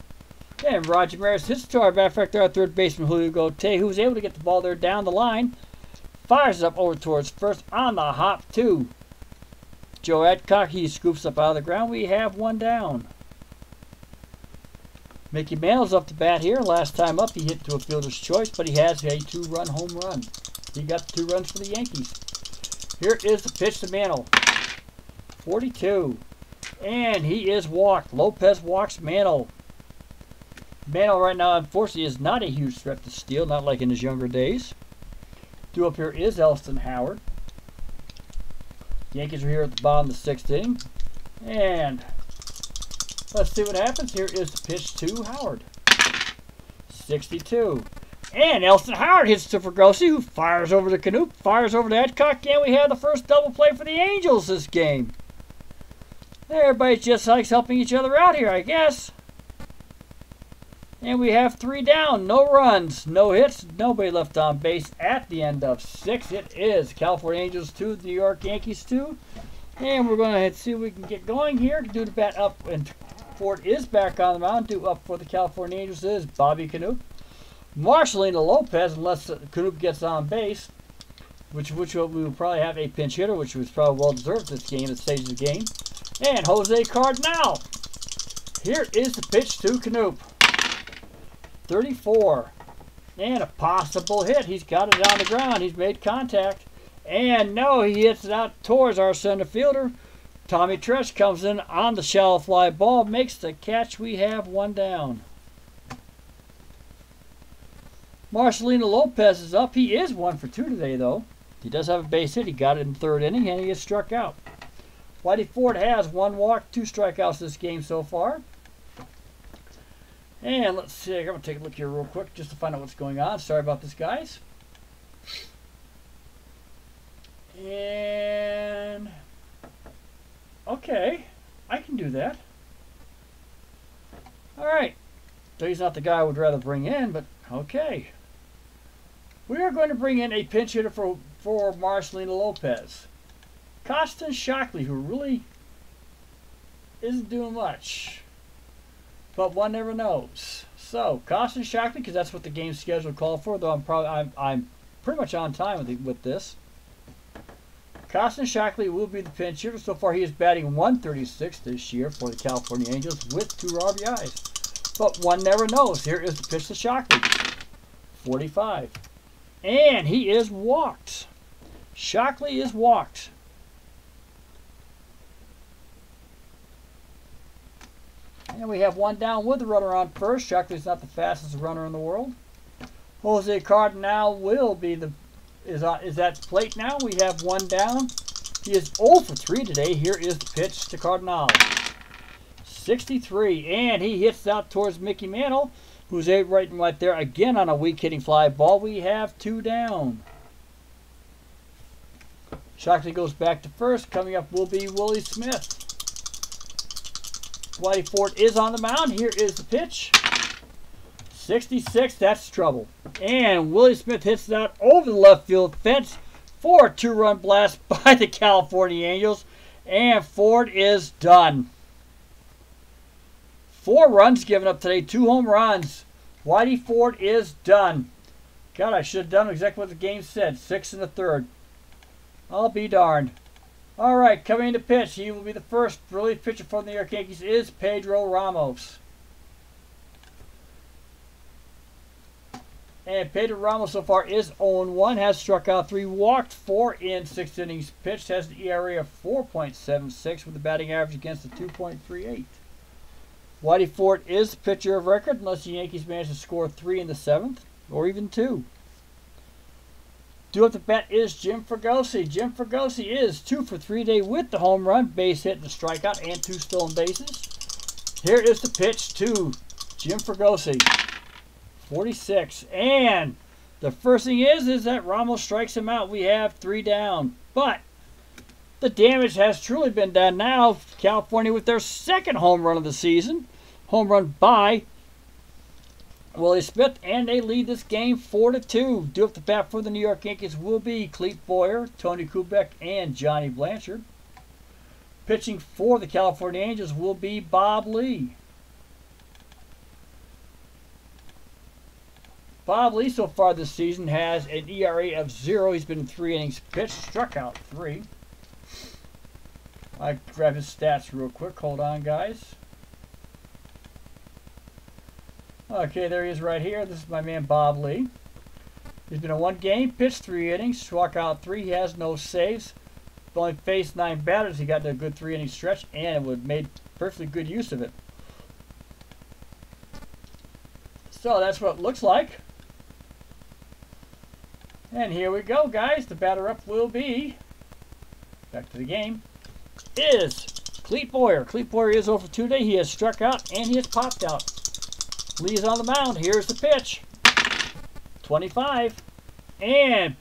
And Roger Maris hits to our back factor, our third baseman Julio Gote, who was able to get the ball there down the line. Fires it up over towards first on the hop to Joe Adcock. He scoops up out of the ground. We have 1 down. Mickey Mantle's up to bat here. Last time up, he hit to a fielder's choice, but he has a 2-run home run. He got the 2 runs for the Yankees. Here is the pitch to Mantle. 42. And he is walked. Lopez walks Mantle. Mantle right now, unfortunately, is not a huge threat to steal, not like in his younger days. Due up here is Elston Howard. The Yankees are here at the bottom of the 6th inning. And let's see what happens. Here is the pitch to Howard. 62. And Elston Howard hits to Fregosi, who fires over to Canoe, fires over to Adcock, and we have the first double play for the Angels this game. Everybody just likes helping each other out here, I guess. And we have 3 down, no runs, no hits, nobody left on base at the end of 6. It is California Angels 2, New York Yankees 2. And we're going to see if we can get going here. Do the bat up, and Ford is back on the mound. Due up for the California Angels is Bobby Canoe. Marcelino Lopez, unless Canoe gets on base, which we will probably have a pinch hitter, which was probably well deserved this game, at stage of the game. And Jose Cardinal. Here is the pitch to Canoe. 34. And a possible hit. He's got it on the ground. He's made contact. And no, he hits it out towards our center fielder. Tommy Tresh comes in on the shallow fly ball, makes the catch. We have 1 down. Marcelino Lopez is up. He is 1 for 2 today, though. He does have a base hit. He got it in the 3rd inning, and he is struck out. Whitey Ford has 1 walk, 2 strikeouts this game so far. And let's see, I'm going to take a look here real quick just to find out what's going on. Sorry about this, guys. And okay, I can do that. All right. So he's not the guy I would rather bring in, but okay. We are going to bring in a pinch hitter for Marcelino Lopez. Costin Shockley, who really isn't doing much. but one never knows. So, Costin Shockley, because that's what the game schedule called for, though I'm pretty much on time with this. Costin Shockley will be the pinch hitter. So far, he is batting 136 this year for the California Angels with 2 RBIs. But one never knows. Here is the pitch to Shockley. 45. And he is walked. Shockley is walked. And we have one down with the runner on first. Shockley's not the fastest runner in the world. Jose Cardinal will be the is at the plate now. We have one down. He is 0 for 3 today. Here is the pitch to Cardinal. 63, and he hits out towards Mickey Mantle, who's right there again on a weak hitting fly ball. We have 2 down. Shockley goes back to first. Coming up will be Willie Smith. Whitey Ford is on the mound. Here is the pitch. 66, that's trouble. And Willie Smith hits it out over the left field fence for a 2-run blast by the California Angels. And Ford is done. 4 runs given up today, 2 home runs. Whitey Ford is done. God, I should have done exactly what the game said. 6 1/3. I'll be darned. All right, coming into pitch, he will be the first relief pitcher for the New York Yankees is Pedro Ramos. And Pedro Ramos so far is 0-1, has struck out 3, walked 4 in 6 innings pitched, has the ERA of 4.76 with a batting average against a 2.38. Whitey Ford is the pitcher of record unless the Yankees manage to score 3 in the 7th or even 2. Due up the bat is Jim Fregosi. Jim Fregosi is 2 for 3 today with the home run, base hit, and a strikeout, and 2 stolen bases. Here is the pitch to Jim Fregosi. 46. And the first thing is that Ramos strikes him out. We have 3 down. But the damage has truly been done now. California with their 2nd home run of the season. Home run by Willie Smith, and they lead this game 4-2. Due up the bat for the New York Yankees will be Clete Boyer, Tony Kubek, and Johnny Blanchard. Pitching for the California Angels will be Bob Lee. Bob Lee so far this season has an ERA of 0. He's been in 3 innings pitched, struck out 3. I grab his stats real quick. Hold on, guys. Okay, there he is right here. This is my man Bob Lee. He's been in 1 game, pitched 3 innings, struck out 3. He has no saves. Only faced 9 batters. He got a good 3-inning stretch, and it made perfectly good use of it. So that's what it looks like. And here we go, guys. The batter up will be, back to the game, is Clete Boyer. Clete Boyer is over 2 today. He has struck out, and he has popped out. Lee is on the mound. Here's the pitch. 25. And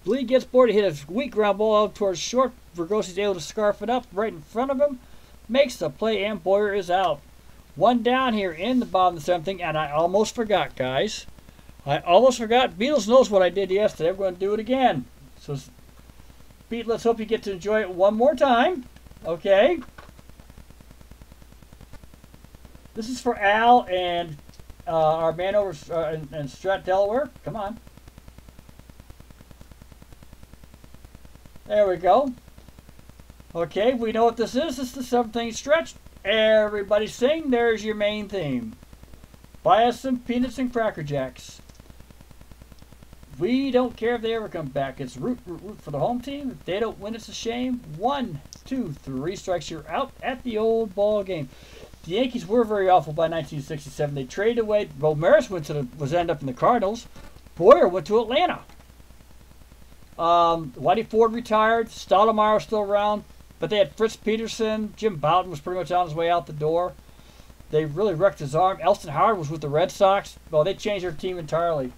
Lee gets bored. He hit a weak ground ball out towards short. Vergosi's able to scarf it up right in front of him. Makes the play, and Boyer is out. 1 down here in the bottom of the 7th inning. And I almost forgot, guys. I almost forgot. Beatles knows what I did yesterday. We're going to do it again. So, Pete, let's hope you get to enjoy it one more time. Okay? This is for Al and our man over in Strat, Delaware. Come on. There we go. Okay, we know what this is. This is the 7th inning stretch. Everybody sing. There's your main theme. Buy us some peanuts and Cracker Jacks. We don't care if they ever come back. It's root for the home team. If they don't win, it's a shame. 1, 2, 3 strikes. You're out at the old ball game. The Yankees were very awful by 1967. They traded away. Maris ended up in the Cardinals. Boyer went to Atlanta. Whitey Ford retired. Stottlemyre was still around. But they had Fritz Peterson. Jim Bouton was pretty much on his way out the door. They really wrecked his arm. Elston Howard was with the Red Sox. Well, they changed their team entirely.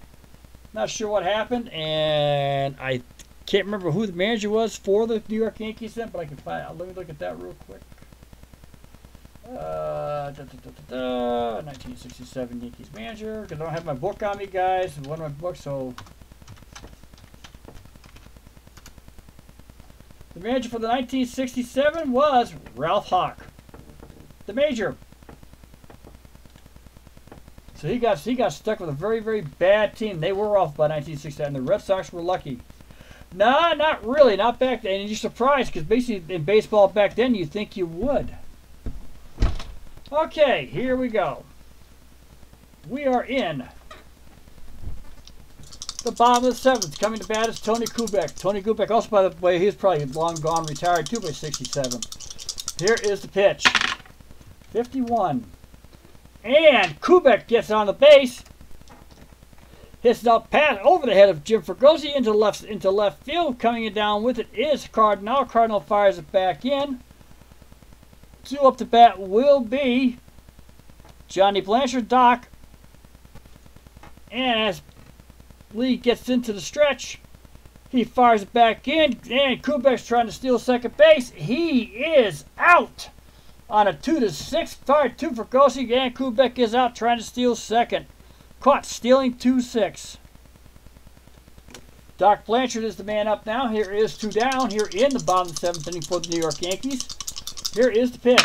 Not sure what happened, and I can't remember who the manager was for the New York Yankees then, but I can find. Let me look at that real quick. 1967 Yankees manager, because I don't have my book on me, guys. One of my books, so the manager for the 1967 was Ralph Hawk, the major. So he got stuck with a very, very bad team. They were off by 1967, and the Red Sox were lucky. Nah, not really, not back then. And you're surprised because basically in baseball back then you think you would. Okay, here we go. We are in the bottom of the seventh. Coming to bat is Tony Kubek. Tony Kubek, also by the way, he's probably long gone, retired too by 67. Here is the pitch. 51. And Kubek gets on the base. Hits it up past over the head of Jim Fregosi into left field. Coming down with it is Cardinal. Cardinal fires it back in. Two up to bat will be Johnny Blanchard, Doc. And as Lee gets into the stretch, he fires it back in. And Kubek's trying to steal second base. He is out on a 2-6. Fired 2 for Fregosi. And Kubek is out trying to steal second. Caught stealing 2-6. Doc Blanchard is the man up now. Here is 2 down. Here in the bottom of the seventh inning for the New York Yankees. Here is the pitch.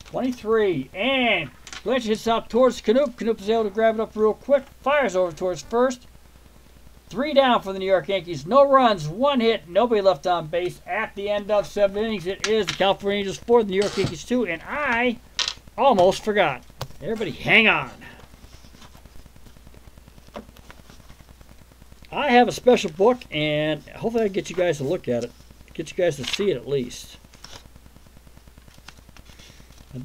23. And Blanchard hits out towards Knoop. Knoop is able to grab it up real quick. Fires over towards first. 3 down for the New York Yankees. No runs, 1 hit, nobody left on base at the end of 7 innings. It is the California Angels 4, the New York Yankees 2, and I almost forgot. Everybody hang on. I have a special book, and hopefully I can get you guys to look at it. Get you guys to see it at least. I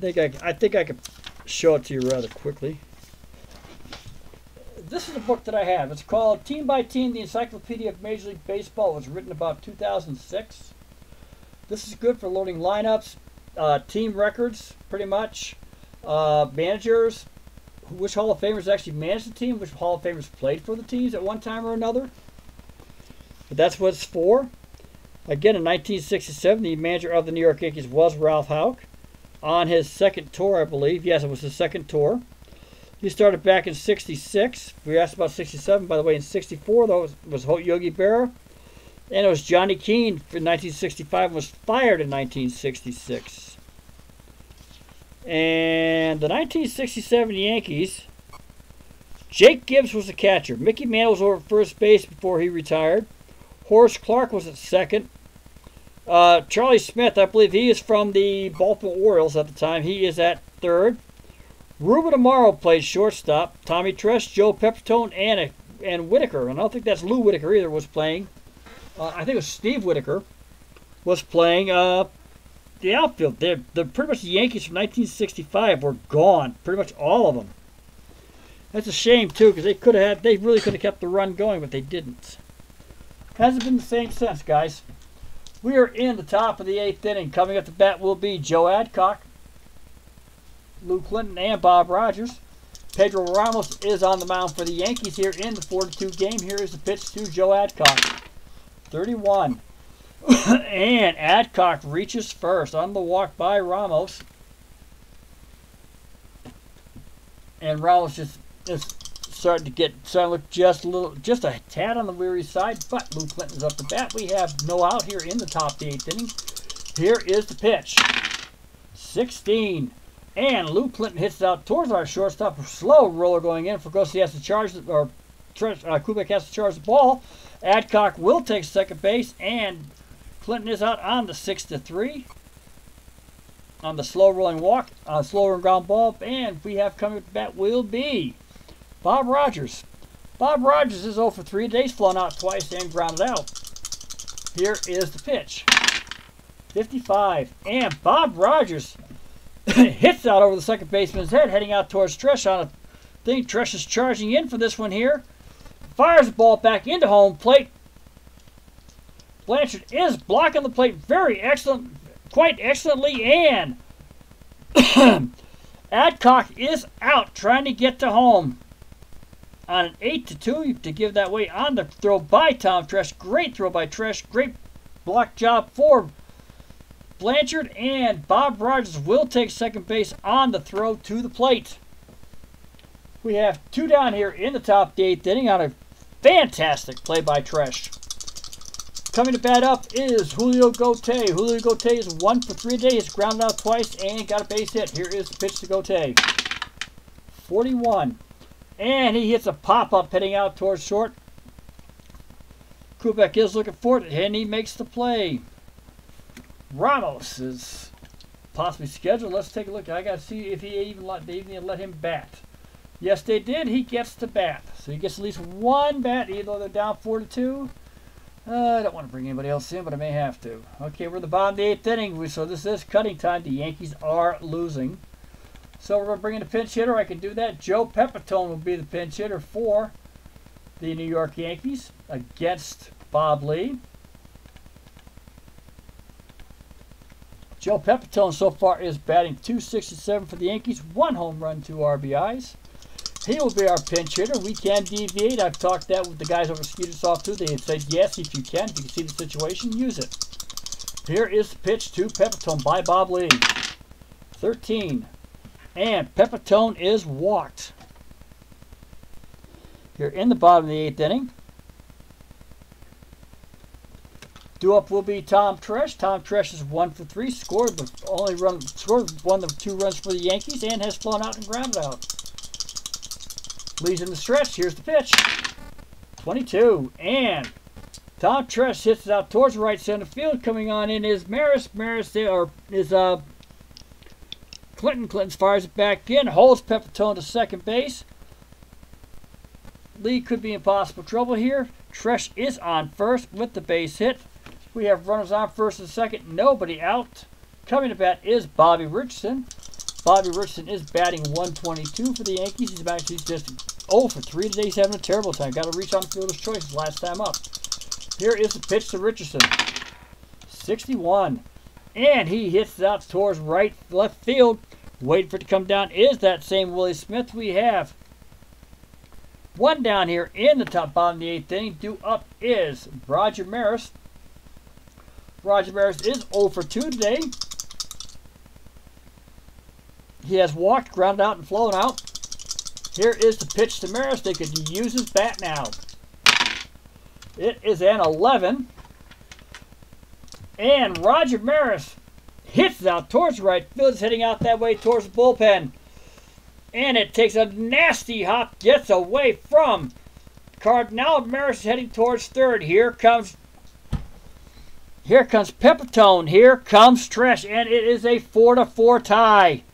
think I could show it to you rather quickly. This is a book that I have. It's called Team by Team, the Encyclopedia of Major League Baseball. It was written about 2006. This is good for loading lineups, team records, pretty much, managers, which Hall of Famers actually managed the team, which Hall of Famers played for the teams at one time or another. But that's what it's for. Again, in 1967, the manager of the New York Yankees was Ralph Houck. On his second tour, I believe. Yes, it was his second tour. He started back in 66. We asked about 67, by the way. In 64, though, was Yogi Berra. And it was Johnny Keane in 1965 and was fired in 1966. And the 1967 Yankees, Jake Gibbs was the catcher. Mickey Mantle was over at first base before he retired. Horace Clark was at second. Charlie Smith, I believe he is from the Baltimore Orioles at the time. He is at third. Ruben Amaro played shortstop. Tommy Tresh, Joe Pepitone, and Whitaker. And I don't think that's Lou Whitaker either was playing. I think it was Steve Whitaker was playing the outfield. They're pretty much the Yankees from 1965 were gone. Pretty much all of them. That's a shame too, because they really could have kept the run going, but they didn't. Hasn't been the same since, guys. We are in the top of the 8th inning. Coming up to bat will be Joe Adcock, Lou Clinton, and Bob Rogers. Pedro Ramos is on the mound for the Yankees here in the 4-2 game. Here is the pitch to Joe Adcock. 31. And Adcock reaches first on the walk by Ramos. And Ramos just starting to look just a tad on the weary side, but Lou Clinton is up to bat. We have no out here in the top of the 8th inning. Here is the pitch. 16. And Lou Clinton hits it out towards our shortstop. A slow roller going in. Fregosi has to charge, Kubek has to charge the ball. Adcock will take second base, and Clinton is out on the 6-3 on the slow rolling walk, slow rolling ground ball, and we have coming to bat will be Bob Rogers. Bob Rogers is 0 for 3 today. He's flown out twice and grounded out. Here is the pitch. 55. And Bob Rogers hits out over the second baseman's head, heading out towards Tresh on a thing. Tresh is charging in for this one here. Fires the ball back into home plate. Blanchard is blocking the plate very excellent, quite excellently, and Adcock is out trying to get to home on an 8-2 to give that way on the throw by Tom Tresh. Great throw by Tresh. Great block job for Blanchard, and Bob Rogers will take second base on the throw to the plate. We have 2 down here in the top of the 8th inning on a fantastic play by Tresh. Coming to bat up is Julio Gauthier. Julio Gauthier is 1 for 3 today. He's grounded out twice and got a base hit. Here is the pitch to Gauthier. 41. And he hits a pop-up heading out towards short. Kubek is looking for it, and he makes the play. Ramos is possibly scheduled. Let's take a look. I got to see if they even let him bat. Yes, they did. He gets to bat. So he gets at least one bat, even though they're down 4-2. I don't want to bring anybody else in, but I may have to. Okay, we're in the bottom of the 8th inning, so this is cutting time. The Yankees are losing. So we're going to bring in a pinch hitter. I can do that. Joe Pepitone will be the pinch hitter for the New York Yankees against Bob Lee. Joe Pepitone so far is batting .267 for the Yankees. 1 home run, 2 RBIs. He will be our pinch hitter. We can deviate. I've talked that with the guys over Skeetersoft too. They had said, yes, if you can see the situation, use it. Here is the pitch to Pepitone by Bob Lee. 13. And Pepitone is walked. Here in the bottom of the 8th inning. Due up will be Tom Tresh. Tom Tresh is 1 for 3. Scored one of 2 runs for the Yankees and has flown out and grounded out. Leads in the stretch. Here's the pitch. 22. And Tom Tresh hits it out towards right center field. Coming on in is Maris. Clinton fires it back in. Holds Pepitone to second base. Lee could be in possible trouble here. Tresh is on first with the base hit. We have runners on first and second. Nobody out. Coming to bat is Bobby Richardson. Bobby Richardson is batting 122 for the Yankees. He's just 0 for 3 today. He's having a terrible time. Got to reach on fielder's choices last time up. Here is the pitch to Richardson. 61. And he hits it out towards left field. Waiting for it to come down is that same Willie Smith. We have one down here in the bottom of the 8th inning. Due up is Roger Maris. Roger Maris is 0 for 2 today. He has walked, grounded out, and flown out. Here is the pitch to Maris. They could use his bat now. It is an 11. And Roger Maris hits it out towards right field. It's heading out that way towards the bullpen. And it takes a nasty hop, gets away from Cardinal. Maris is heading towards third. Here comes Pepitone. Here comes Tresh. And it is a 4-4 tie.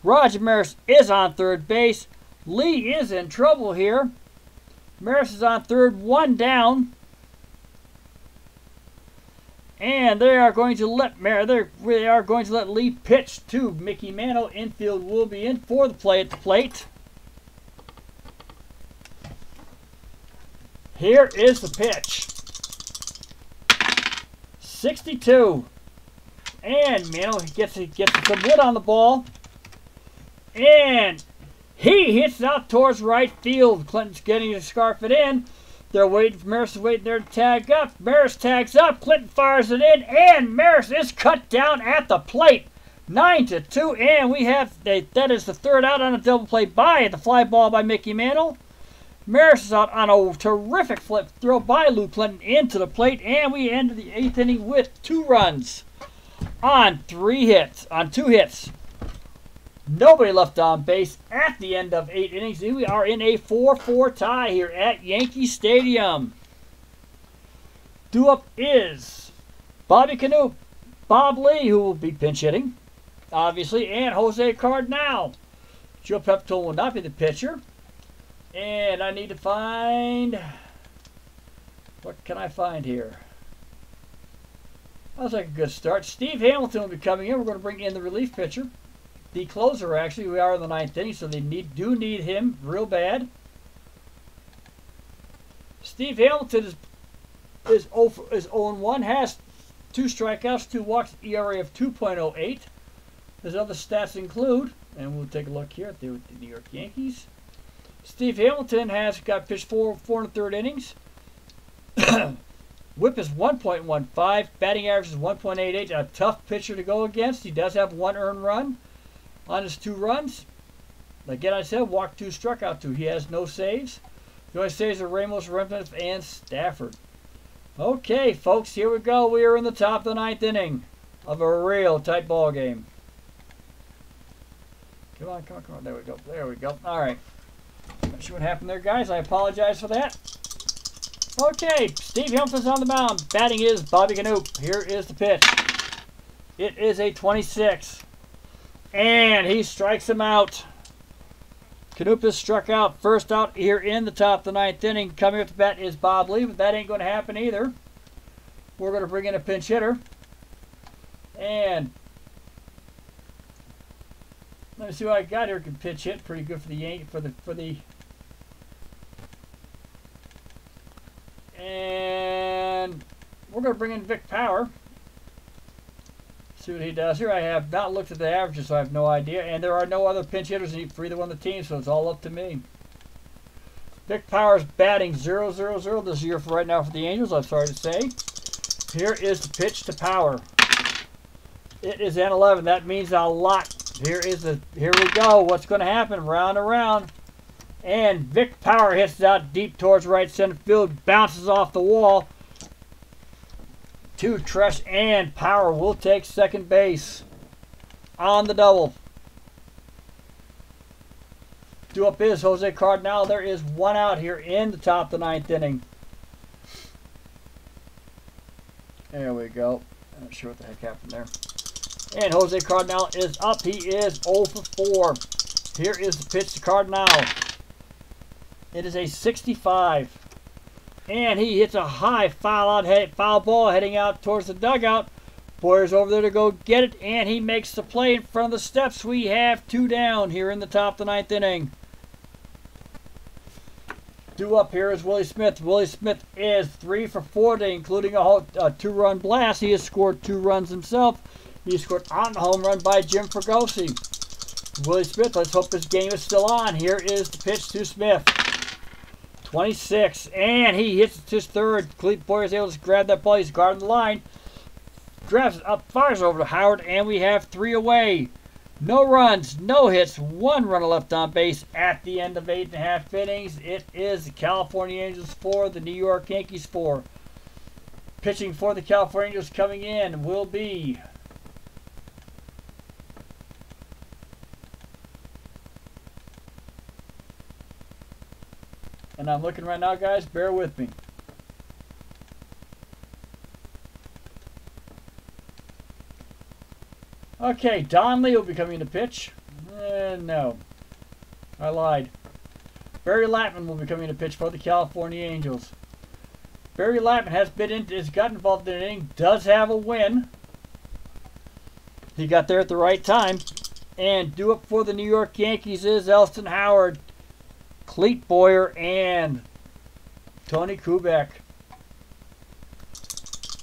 Roger Maris is on third base. Lee is in trouble here. Maris is on third, 1 down. And they are going to let Lee pitch to Mickey Mantle. Infield will be in for the play at the plate. Here is the pitch. 62. And Mantle gets some wood on the ball. And he hits it out towards right field. Clinton's getting to scarf it in. They're waiting for Maris is waiting there to tag up. Maris tags up. Clinton fires it in. And Maris is cut down at the plate. 9-2. And we have that is the third out on a double play by the fly ball by Mickey Mantle. Maris is out on a terrific flip throw by Lou Clinton into the plate. And we end the 8th inning with 2 runs on 2 hits. Nobody left on base at the end of 8 innings. We are in a 4-4 tie here at Yankee Stadium. Due up is Bobby Canoop, Bob Lee, who will be pinch hitting, obviously, and Jose Cardinal. Joe Pepitone will not be the pitcher. And I need to find... What can I find here? That was like a good start. Steve Hamilton will be coming in. We're going to bring in the relief pitcher. The closer, actually. We are in the 9th inning, so they do need him real bad. Steve Hamilton is 0-1, has 2 strikeouts, 2 walks, ERA of 2.08. His other stats include, and we'll take a look here at the New York Yankees. Steve Hamilton has got pitched 4 1/3 innings. Whip is 1.15. Batting average is 1.88. A tough pitcher to go against. He does have 1 earned run on his 2 runs. Again, I said walked 2, struck out 2. He has no saves. The only saves are Ramos, Remnant, and Stafford. Okay, folks, here we go. We are in the top of the 9th inning of a real tight ball game. Come on, come on, come on. There we go. There we go. All right. Not sure what happened there, guys. I apologize for that. Okay, Steve Hamilton's on the mound. Batting is Bobby Canoop. Here is the pitch. It is a 26. And he strikes him out. Canoop is struck out. First out here in the top of the 9th inning. Coming up to bat is Bob Lee, but that ain't going to happen either. We're going to bring in a pinch hitter. And let me see what I got here. Can pitch hit pretty good for the and we're going to bring in Vic Power. See what he does here. I have not looked at the averages, so I have no idea. And there are no other pinch hitters for either one of the teams, so it's all up to me. Vic Power's batting 0-0-0 this year for right now for the Angels, I'm sorry to say. Here is the pitch to Power. It is an 11. That means a lot. Here we go. What's going to happen? Round and round. And Vic Power hits it out deep towards right center field. Bounces off the wall. To Tresh, and Power will take second base on the double. Due up is Jose Cardinal. There is one out here in the top of the 9th inning. There we go. I'm not sure what the heck happened there. And Jose Cardinal is up. He is 0 for 4. Here is the pitch to Cardinal. It is a 65. And he hits a high foul ball heading out towards the dugout. Boyer's over there to go get it, and he makes the play in front of the steps. We have 2 down here in the top of the 9th inning. Due up here is Willie Smith. Willie Smith is 3 for 4 today, including a 2-run blast. He has scored 2 runs himself. He scored on the home run by Jim Fregosi. Willie Smith, let's hope this game is still on. Here is the pitch to Smith. 26, and he hits it to his third. Clete Boyer is able to grab that ball. He's guarding the line. Grabs it up, fires over to Howard, and we have 3 away. No runs, no hits, 1 runner left on base at the end of 8.5 innings. It is the California Angels 4, the New York Yankees 4. Pitching for the California Angels coming in will be and I'm looking right now, guys. Bear with me. Okay, Don Lee will be coming to pitch. No. I lied. Barry Latman will be coming to pitch for the California Angels. Barry Latman has got involved in an inning, does have a win. He got there at the right time. And due up for the New York Yankees is Elston Howard, Clete Boyer, and Tony Kubek.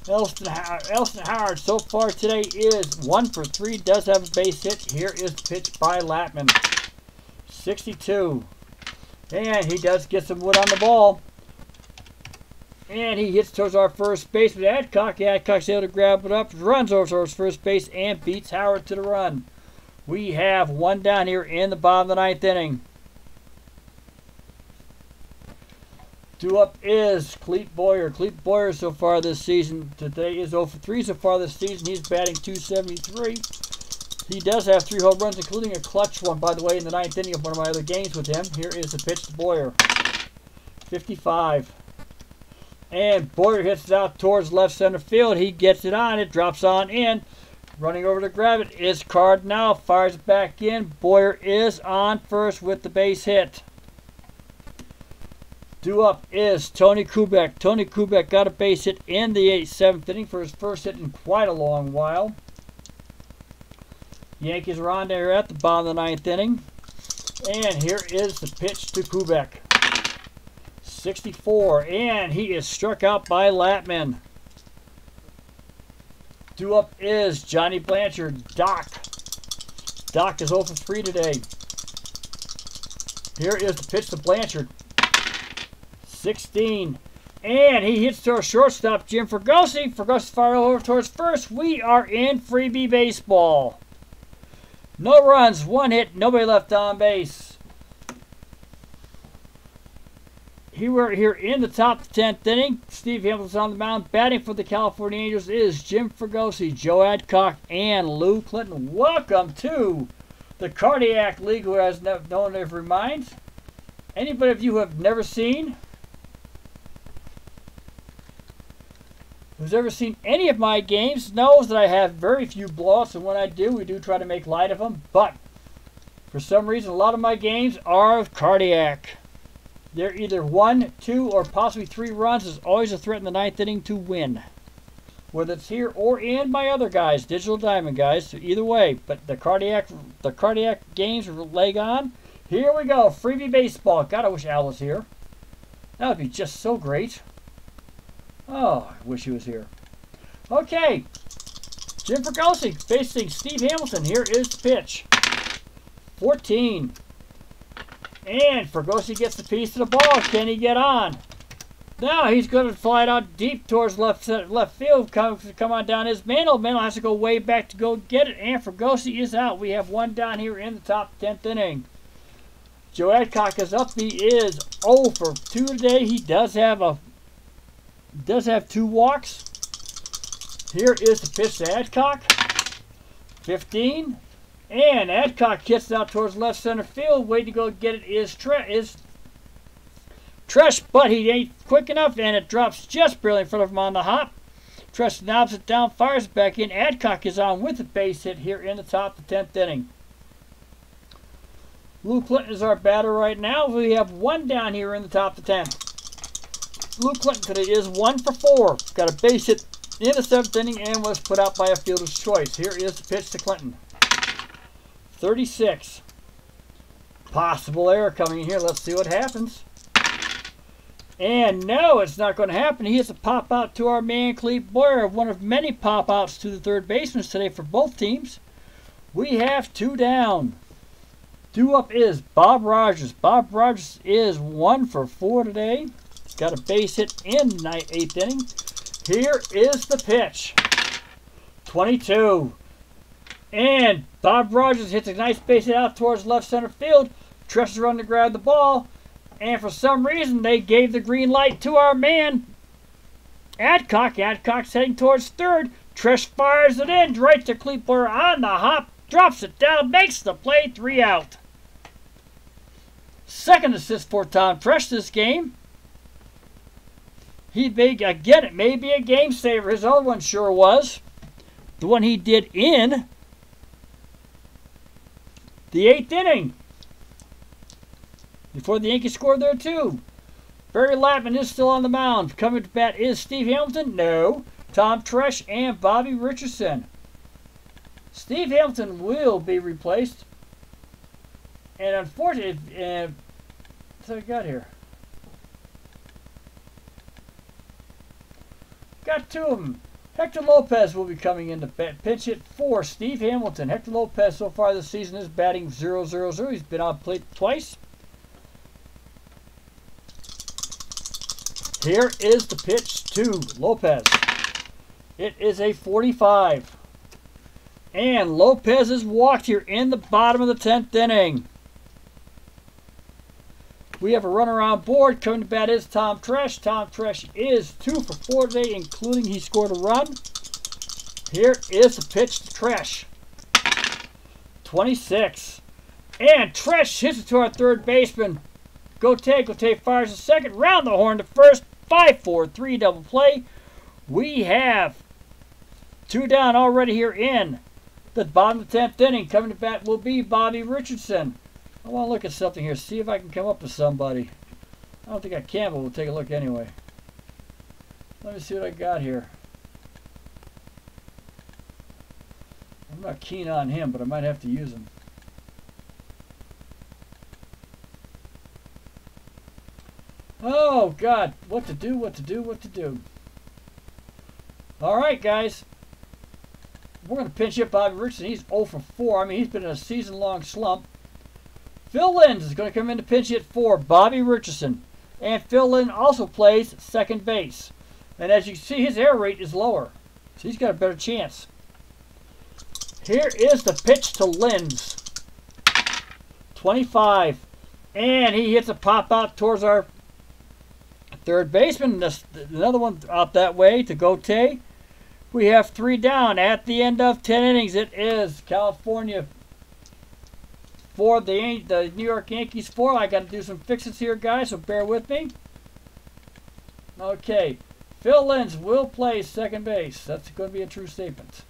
Elston Howard so far today is 1 for 3, does have a base hit. Here is the pitch by Latman. 62. And he does get some wood on the ball. And he hits towards our first baseman, Adcock. Adcock's able to grab it up, runs over towards first base, and beats Howard to the run. We have 1 down here in the bottom of the 9th inning. Due up is Clete Boyer. Clete Boyer so far this season, today is 0 for 3 so far this season. He's batting .273. He does have 3 home runs, including a clutch one, by the way, in the 9th inning of one of my other games with him. Here is the pitch to Boyer. 55. And Boyer hits it out towards left center field. He gets it on. It drops on in. Running over to grab it is Cardinal. Fires it back in. Boyer is on first with the base hit. Due up is Tony Kubek. Tony Kubek got a base hit in the 7th inning for his first hit in quite a long while. Yankees are on there at the bottom of the 9th inning. And here is the pitch to Kubek. 64. And he is struck out by Latman. Due up is Johnny Blanchard. Doc. Doc is 0 for 3 today. Here is the pitch to Blanchard. 16. And he hits to our shortstop, Jim Fregosi. Fregosi fires over towards first. We are in freebie baseball. No runs, 1 hit, nobody left on base. We're here in the top of the 10th inning. Steve Hamilton's on the mound. Batting for the California Angels is Jim Fregosi, Joe Adcock, and Lou Clinton. Welcome to the Cardiac League, who has known if reminds. Anybody of you who have never seen, who's ever seen any of my games, knows that I have very few blowouts, and when I do, we do try to make light of them. But for some reason, a lot of my games are cardiac. They're either 1, 2, or possibly 3 runs. There's always a threat in the 9th inning to win, whether it's here or in my other guys, Digital Diamond guys. So either way, but the cardiac games are leg on. Here we go, freebie baseball. God, I wish Al was here. That would be just so great. Oh, I wish he was here. Okay, Jim Fregosi facing Steve Hamilton. Here is the pitch. 14. And Fregosi gets the piece of the ball. Can he get on? Now he's going to fly it out deep towards left field. Come on down his Mantle. Mantle has to go way back to go get it. And Fregosi is out. We have one down here in the top 10th inning. Joe Adcock is up. He is 0 for 2 today. He does have 2 walks. Here is the pitch to Adcock. 15. And Adcock hits it out towards left center field. Waiting to go get it is Tresh, but he ain't quick enough, and it drops just barely in front of him on the hop. Tresh knobs it down, fires it back in. Adcock is on with a base hit here in the top of the 10th inning. Lou Clinton is our batter right now. We have 1 down here in the top of the 10th. Lou Clinton today is 1 for 4. Got a base hit in the 7th inning and was put out by a fielder's choice. Here is the pitch to Clinton. 36. Possible error coming in here. Let's see what happens. And no, it's not going to happen. He hits a pop out to our man Cleve Boyer, one of many pop outs to the third baseman today for both teams. We have 2 down. 2 up is Bob Rogers. Bob Rogers is 1 for 4 today. He's got a base hit in the 8th inning. Here is the pitch. 22. And Bob Rogers hits a nice base hit out towards left center field. Tresh is running to grab the ball. And for some reason, they gave the green light to our man, Adcock. Adcock's heading towards third. Tresh fires it in right to Cleveland on the hop. Drops it down, makes the play, 3 out. Second assist for Tom Tresh this game. Again, it may be a game saver. His other one sure was. The one he did in the 8th inning. Before the Yankees scored there too. Barry Lapman is still on the mound. Coming to bat is Steve Hamilton. No. Tom Tresh and Bobby Richardson. Steve Hamilton will be replaced. And unfortunately, what's I got here? Got 2 of them. Hector Lopez will be coming in to pinch hit for Steve Hamilton. Hector Lopez so far this season is batting .000. He's been on plate twice. Here is the pitch to Lopez. It is a 45. And Lopez is walked here in the bottom of the 10th inning. We have a runner on board. Coming to bat is Tom Tresh. Tom Tresh is 2 for 4 today, including he scored a run. Here is the pitch to Tresh. 26. And Tresh hits it to our third baseman. Gote fires a second, round the horn to first, 5-4-3 double play. We have 2 down already here in the bottom of the 10th inning. Coming to bat will be Bobby Richardson. I want to look at something here, see if I can come up with somebody. I don't think I can, but we'll take a look anyway. Let me see what I got here. I'm not keen on him, but I might have to use him. Oh, God. What to do, what to do, what to do. All right, guys. We're going to pinch hit Bobby Richardson. He's 0 for 4. I mean, he's been in a season-long slump. Phil Linz is going to come in to pinch hit for Bobby Richardson. And Phil Linz also plays second base. And as you can see, his error rate is lower. So he's got a better chance. Here is the pitch to Linz. 25. And he hits a pop out towards our third baseman. Another one out that way to Gote. We have 3 down at the end of 10 innings. It is California for the New York Yankees 4. I got to do some fixes here, guys, so bear with me. Okay, Phil Linz will play second base. That's going to be a true statement.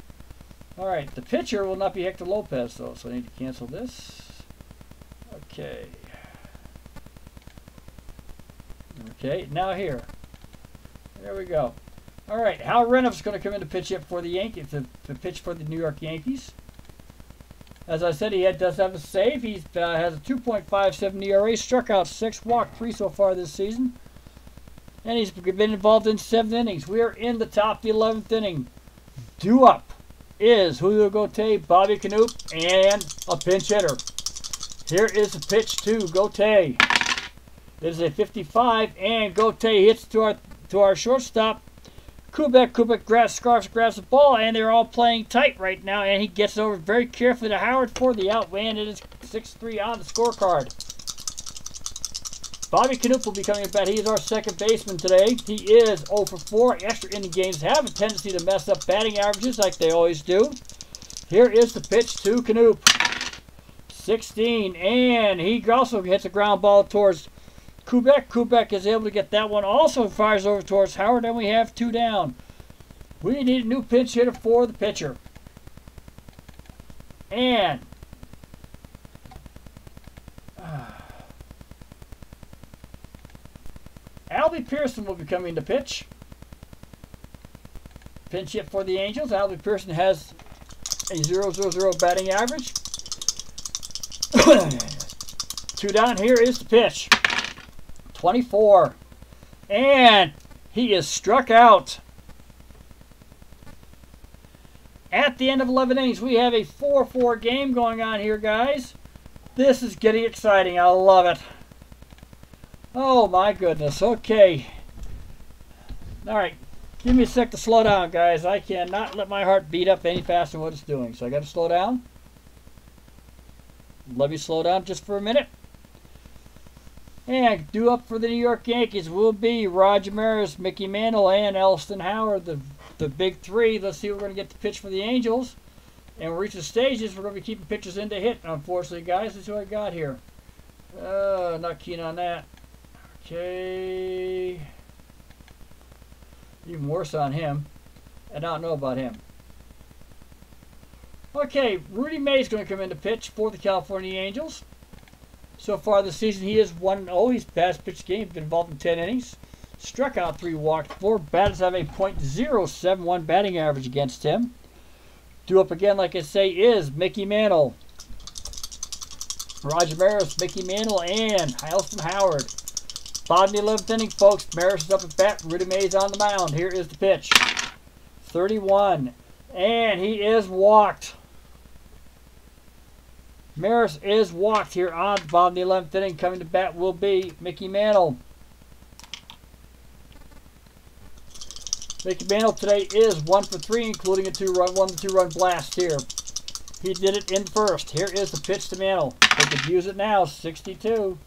All right, the pitcher will not be Hector Lopez, though, so I need to cancel this. Okay. Okay, now here. There we go. All right, Hal Renouf's going to come in to pitch it for the Yankees, to pitch for the New York Yankees. As I said, he does have a save. He has a 2.57 ERA, struck out 6, walked 3 so far this season. And he's been involved in 7 innings. We are in the top of the 11th inning. Due up is Julio Gote, Bobby Knoop, and a pinch hitter. Here is the pitch to Gote. It is a 55, and Gote hits to our shortstop. Kubek grabs the ball, and they're all playing tight right now, and he gets over very carefully to Howard for the out, and it is 6-3 on the scorecard. Bobby Knoop will be coming in bat. He is our second baseman today. He is 0 for 4. Extra inning games have a tendency to mess up batting averages like they always do. Here is the pitch to Knoop. 16, and he also hits a ground ball towards Kubek. Kubek is able to get that one. Also fires over towards Howard, and we have 2 down. We need a new pinch hitter for the pitcher. And Albie Pearson will be coming to pitch. Pinch hit for the Angels. Albie Pearson has a 0.00 batting average. 2 down. Here is the pitch. 24. And he is struck out. At the end of 11 innings, we have a 4-4 game going on here, guys. This is getting exciting. I love it. Oh, my goodness. Okay. All right. Give me a sec to slow down, guys. I cannot let my heart beat up any faster than what it's doing. So I got to slow down. Let me slow down just for a minute. And due up for the New York Yankees will be Roger Maris, Mickey Mantle, and Elston Howard, the big 3. Let's see, we're going to get the pitch for the Angels. And we'll reach the stages. We're going to be keeping pitchers in to hit, unfortunately, guys. Let's see what I got here. Not keen on that. Okay. Even worse on him. I don't know about him. Okay, Rudy May's going to come in to pitch for the California Angels. So far this season, he is 1-0. He's passed pitch game, been involved in 10 innings. Struck out 3, walked 4. Batters have a .071 batting average against him. Due up again, like I say, is Mickey Mantle. Roger Maris, Mickey Mantle, and Elston Howard. Bottom of the 11th inning, folks. Maris is up at bat. Rudy May's on the mound. Here is the pitch. 31. And he is walked. Maris is walked here on the bottom of the 11th inning. Coming to bat will be Mickey Mantle. Mickey Mantle today is 1 for 3, including a 1-2-run blast here. He did it in first. Here is the pitch to Mantle. They could use it now. 62.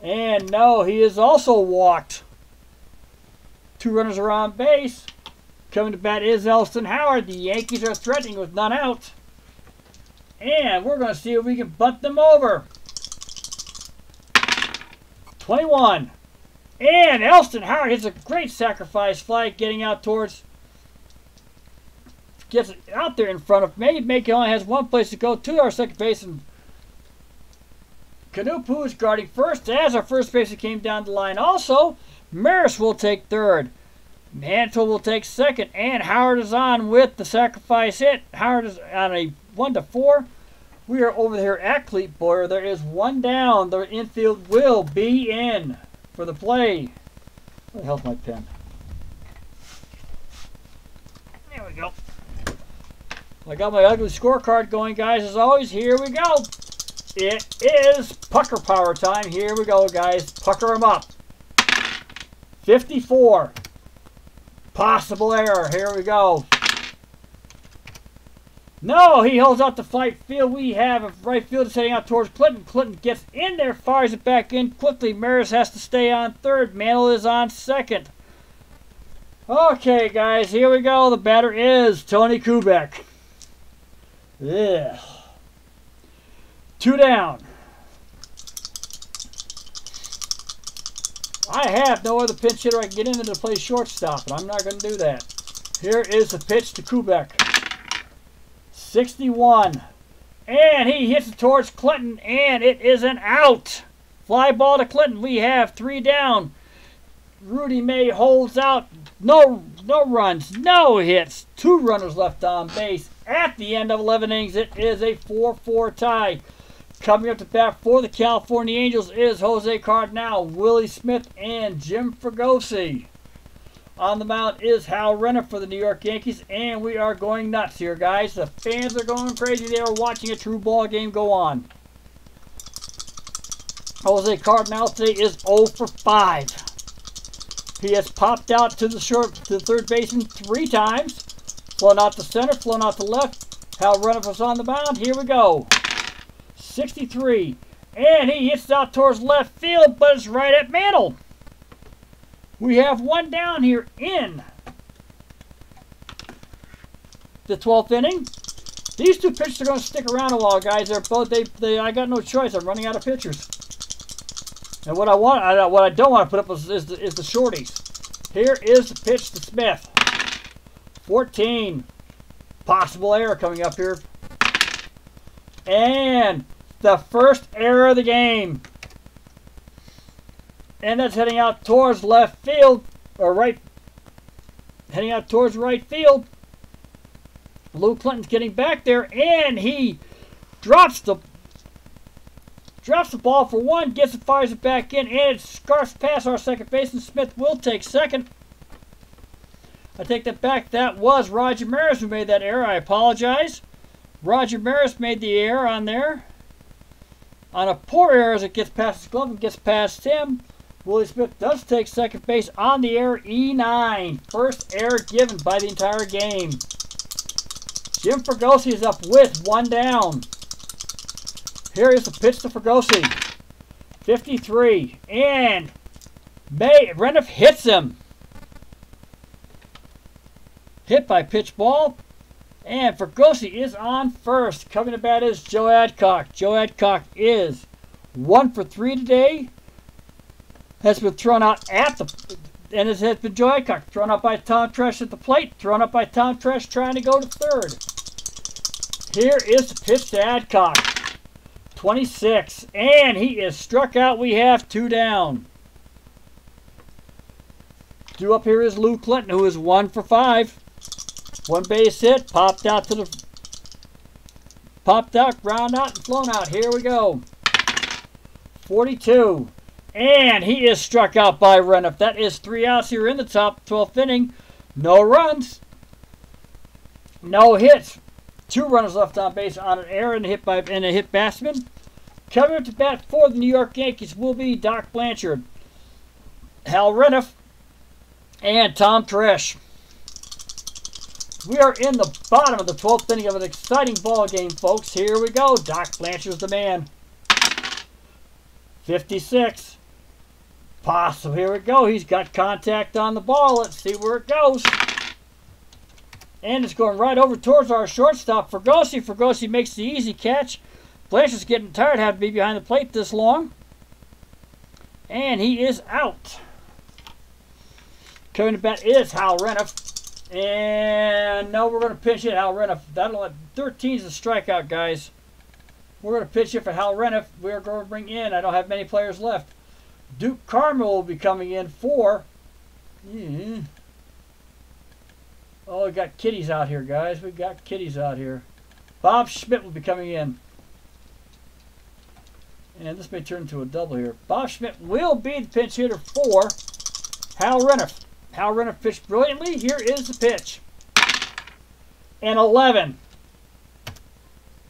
And no, he is also walked. 2 runners are on base. Coming to bat is Elston Howard. The Yankees are threatening with none out. And we're going to see if we can bunt them over. 21. And Elston Howard hits a great sacrifice fly, getting out towards... Gets it out there in front of me. Mackey only has one place to go to our second base. And Knoop, who is guarding first, as our first baseman came down the line also. Maris will take third. Mantle will take second. And Howard is on with the sacrifice hit. Howard is on a 1-4. We are over here at Cleat Boyer. There is 1 down. The infield will be in for the play. Where the hell's my pen? There we go. I got my ugly scorecard going, guys. As always, here we go. It is pucker power time. Here we go, guys. Pucker them up. 54. Possible error. Here we go. No, he holds out the right field. We have a right fielder setting out towards Clinton. Clinton gets in there, fires it back in quickly. Maris has to stay on third. Mantle is on second. Okay, guys, here we go. The batter is Tony Kubek. Yeah. 2 down. I have no other pinch hitter I can get in to play shortstop, and I'm not going to do that. Here is the pitch to Kubek. 61. And he hits it towards Clinton, and it is an out. Fly ball to Clinton. We have 3 down. Rudy May holds out. No runs, no hits. 2 runners left on base. At the end of 11 innings, it is a 4-4 tie. Coming up to bat for the California Angels is Jose Cardinal, Willie Smith, and Jim Fregosi. On the mound is Hal Renner for the New York Yankees, and we are going nuts here, guys. The fans are going crazy. They are watching a true ball game go on. Jose Cardinal today is 0 for 5. He has popped out to the third baseman 3 times. Flown out to center, flown out to left. Hal Renner was on the mound. Here we go. 63. And he hits out towards left field, but it's right at Mantle. We have 1 down here in the 12th inning. These 2 pitchers are going to stick around a while, guys. They're both I got no choice. I'm running out of pitchers. And what I don't want to put up is the shorties. Here is the pitch to Smith. 14. Possible error coming up here. And the first error of the game. And that's heading out towards left field, or right, heading out towards right field. Lou Clinton's getting back there, and he drops the ball for 1, gets it, fires it back in, and it scarfs past our second baseman. Smith will take second. I take that back. That was Roger Maris who made that error. I apologize. Roger Maris made the error on there. On a poor error as it gets past his glove and gets past him. Willie Smith does take second base on the error. E9. First error given by the entire game. Jim Fregosi is up with 1 down. Here is the pitch to Fregosi. 53. And Reniff hits him. Hit by pitch ball. And Fregosi is on first. Coming to bat is Joe Adcock. Joe Adcock is 1 for 3 today. Has been thrown out and it has been Joe Adcock. Thrown out by Tom Tresh at the plate. Thrown out by Tom Tresh trying to go to third. Here is the pitch to Adcock. 26. And he is struck out. We have 2 down. Due up here is Lou Clinton, who is 1 for 5. 1 base hit. Popped out, ground out, and flown out. Here we go. 42. And he is struck out by Reniff. That is 3 outs here in the top 12th inning. No runs. No hits. 2 runners left on base on an error and a hit batsman. Coming up to bat for the New York Yankees will be Doc Blanchard, Hal Reniff, and Tom Tresh. We are in the bottom of the 12th inning of an exciting ball game, folks. Here we go. Doc Blanchard's the man. 56. Possible. Here we go. He's got contact on the ball. Let's see where it goes. And it's going right over towards our shortstop, Fregosi. Fregosi makes the easy catch. Blanchard's getting tired of having to be behind the plate this long. And he is out. Coming to bat is Hal Reniff. And no, we're going to pitch it, Hal Reniff. 13 is a strikeout, guys. We're going to pitch it for Hal Reniff. We're going to bring in, I don't have many players left. Duke Carmel will be coming in for... Oh, we got kitties out here, guys. We got kitties out here. Bob Schmidt will be coming in. And this may turn into a double here. Bob Schmidt will be the pinch hitter for Hal Reniff. Hal Reniff pitched brilliantly. Here is the pitch. And 11.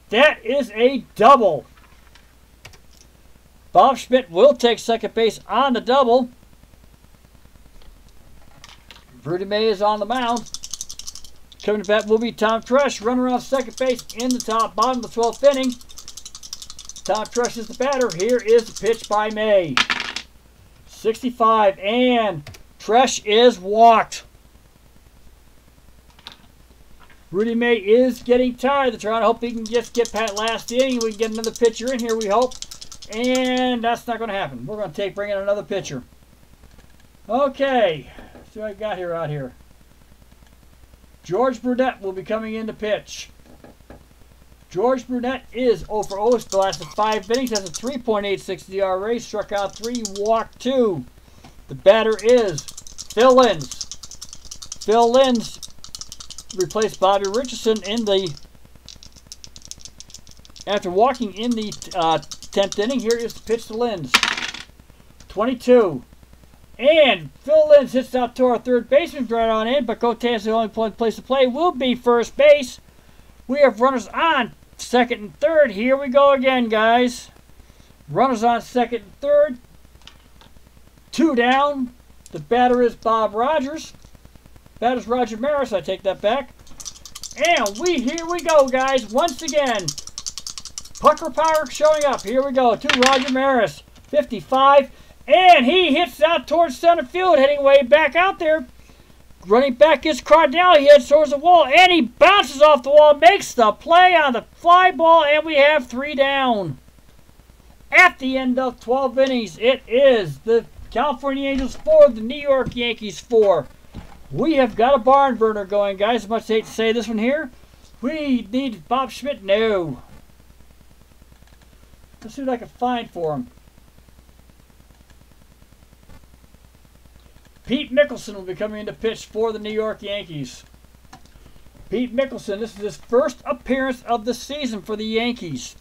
That is a double. Bob Schmidt will take second base on the double. Rudy May is on the mound. Coming to bat will be Tom Tresh, runner on second base in the bottom of the 12th inning. Tom Tresh is the batter. Here is the pitch by May. 65, and Tresh is walked. Rudy May is getting tired. They're trying to hope he can just get past last inning. We can get another pitcher in here, we hope. And that's not going to happen. We're going to bring in another pitcher. Okay, let's see what I got here out here. George Brunette will be coming in to pitch. George Brunette is 0 for 0. The last 5 innings, has a 3.86 ERA, struck out 3, walked 2. The batter is Phil Linz. Phil Linz replaced Bobby Richardson after walking in the 10th inning. Here is the pitch to Linz. 22. And Phil Linz hits out to our third baseman right on in, but Gotay's the only place to play will be first base. We have runners on second and third. Here we go again, guys. Runners on second and third. 2 down. The batter is Bob Rogers. Batter's Roger Maris. I take that back. And here we go, guys. Once again, pucker power showing up. Here we go to Roger Maris. 55. And he hits out towards center field, heading way back out there. Running back is Cardell. He heads towards the wall, and he bounces off the wall, makes the play on the fly ball, and we have 3 down. At the end of 12 innings, it is the California Angels 4, the New York Yankees 4. We have got a barn burner going, guys. As much as I hate to say this one here. We need Bob Schmidt. No. Let's see what I can find for him. Pete Mickelson will be coming in to pitch for the New York Yankees. Pete Mickelson, this is his first appearance of the season for the Yankees.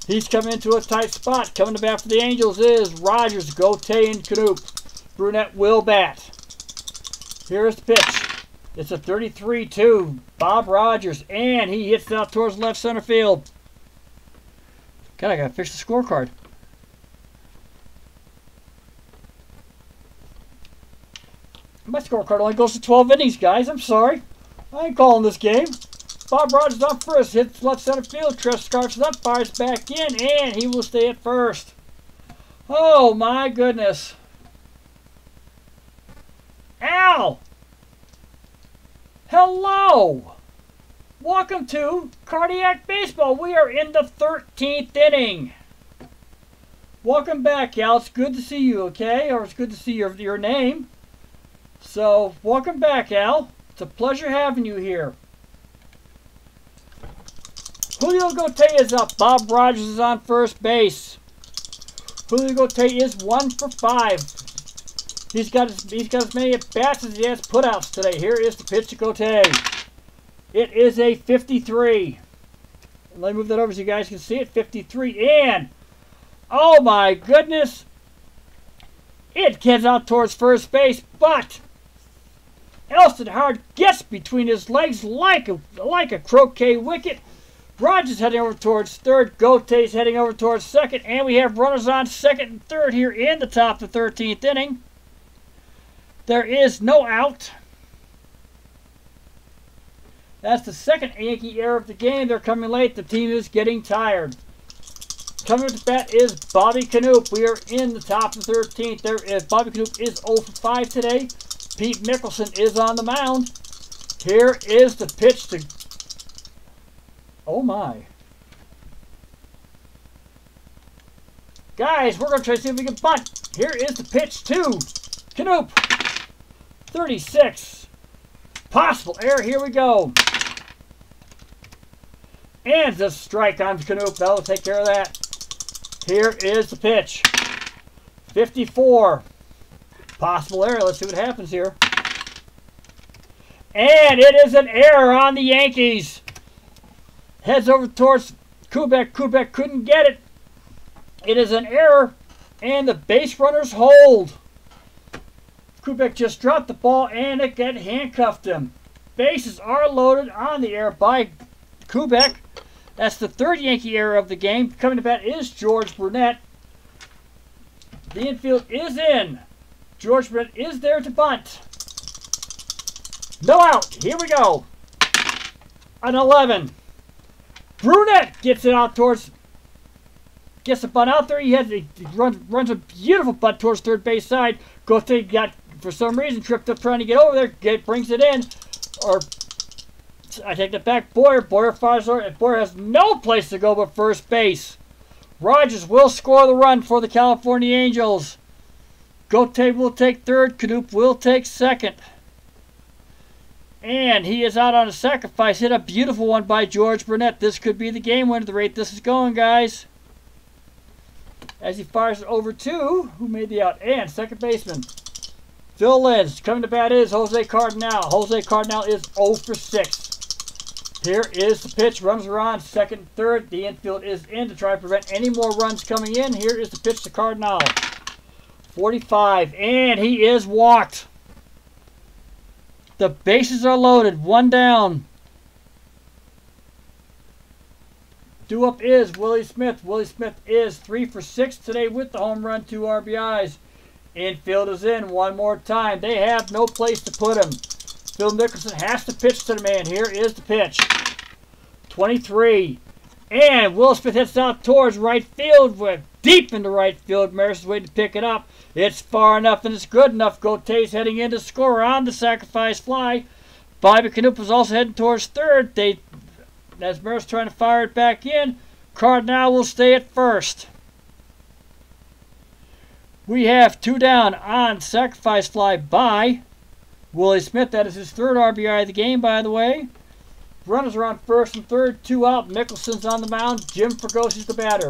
He's coming into a tight spot. Coming to bat for the Angels is Rogers, Gotay, and Knoop. Brunette will bat. Here's the pitch. It's a 33-2. Bob Rogers, and he hits it out towards left center field. God, I gotta fix the scorecard. My scorecard only goes to 12 innings, guys. I'm sorry. I ain't calling this game. Bob Rogers on first. Hits left center field. Trev scarfs it up. Fires back in. And he will stay at first. Oh, my goodness. Al! Hello! Welcome to Cardiac Baseball. We are in the 13th inning. Welcome back, Al. It's good to see you, okay? Or it's good to see your name. So, welcome back, Al. It's a pleasure having you here. Julio Gotay is up. Bob Rogers is on first base. Julio Gotay is 1 for 5. He's got as many at-bats as he has putouts today. Here is the pitch to Gotay. It is a 53. Let me move that over so you guys can see it. 53. And, oh my goodness, it gets out towards first base, but Elston Howard gets between his legs like a croquet wicket. Rogers heading over towards third. Gotay's heading over towards second. And we have runners on second and third here in the top of the 13th inning. There is no out. That's the second Yankee error of the game. They're coming late. The team is getting tired. Coming to bat is Bobby Knoop. We are in the top of the 13th. There is Bobby Knoop is 0 for 5 today. Pete Mickelson is on the mound. Here is the pitch to... Oh my. Guys, we're going to try to see if we can bunt. Here is the pitch to Knoop. 36. Possible error. Here we go. And the strike on Knoop. That'll take care of that. Here is the pitch. 54. Possible error. Let's see what happens here. And it is an error on the Yankees. Heads over towards Kubek. Kubek couldn't get it. It is an error. And the base runners hold. Kubek just dropped the ball and it got handcuffed him. Bases are loaded on the error by Kubek. That's the third Yankee error of the game. Coming to bat is George Brunette. The infield is in. George Brunette is there to bunt. No out. Here we go. An 11. Brunette gets it out towards... Gets the bunt out there. He runs a beautiful bunt towards third base side. Gotay got, for some reason, tripped up trying to get over there. Brings it in. Or... I take that back. Boyer fires over, and Boyer has no place to go but first base. Rogers will score the run for the California Angels. Gote will take third. Knoop will take second. And he is out on a sacrifice. Hit a beautiful one by George Burnett. This could be the game winner at the rate this is going, guys. As he fires it over to, who made the out? And second baseman, Phil Liz. Coming to bat is Jose Cardinal. Jose Cardinal is 0 for 6. Here is the pitch. Runners are on. Second, third. The infield is in to try to prevent any more runs coming in. Here is the pitch to Cardinal. 45. And he is walked. The bases are loaded. One down. Due up is Willie Smith. Willie Smith is 3 for 6 today with the home run, 2 RBIs. Infield is in one more time. They have no place to put him. Phil Mickelson has to pitch to the man. Here is the pitch. 23. And Will Smith hits out towards right field. We're deep into right field. Maris is waiting to pick it up. It's far enough and it's good enough. Gote's heading in to score on the sacrifice fly. Bobby Knoop was also heading towards third. As Maris trying to fire it back in, Cardinal will stay at first. We have 2 down on sacrifice fly by Willie Smith. That is his 3rd RBI of the game, by the way. Runners are on first and third, 2 out. Mickelson's on the mound. Jim Fergosi's the batter.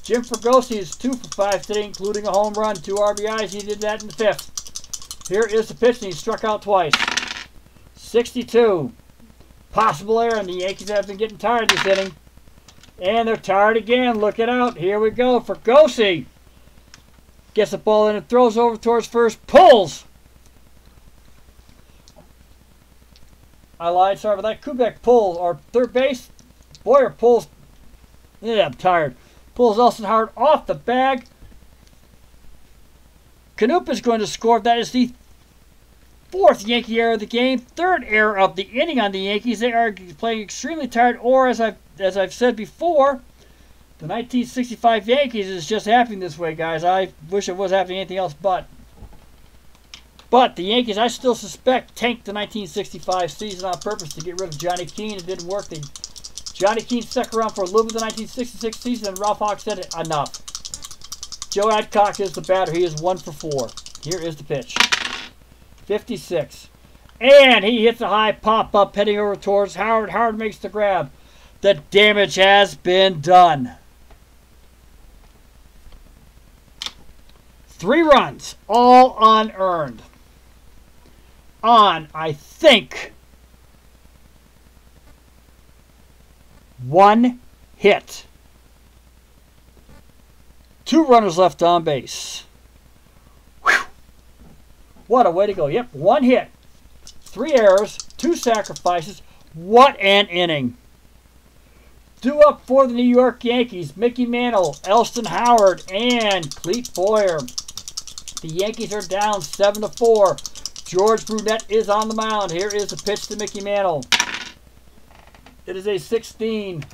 Jim Fergosi is 2 for 5 today, including a home run, 2 RBIs. He did that in the 5th. Here is the pitch, and he struck out twice. 62. Possible error, and the Yankees have been getting tired this inning. And they're tired again. Look it out. Here we go. Fergosi gets the ball in and throws over towards first. Pulls. I lied. Sorry about that. Kubek pulls. Or third base. Boyer pulls. Yeah, I'm tired. Pulls Elston Howard off the bag. Knoop is going to score. That is the 4th Yankee error of the game. 3rd error of the inning on the Yankees. They are playing extremely tired. Or as I've said before, the 1965 Yankees is just happening this way, guys. I wish it was happening anything else but. But the Yankees, I still suspect, tanked the 1965 season on purpose to get rid of Johnny Keane. It didn't work. Johnny Keane stuck around for a little bit of the 1966 season, and Ralph Hawks said, enough. Joe Adcock is the batter. He is 1 for 4. Here is the pitch. 56. And he hits a high pop-up heading over towards Howard. Howard makes the grab. The damage has been done. 3 runs, all unearned. On, I think, 1 hit. 2 runners left on base. Whew. What a way to go. Yep, 1 hit. 3 errors, 2 sacrifices. What an inning. Due up for the New York Yankees, Mickey Mantle, Elston Howard, and Clete Boyer. The Yankees are down 7-4. George Brunette is on the mound. Here is the pitch to Mickey Mantle. It is a 16.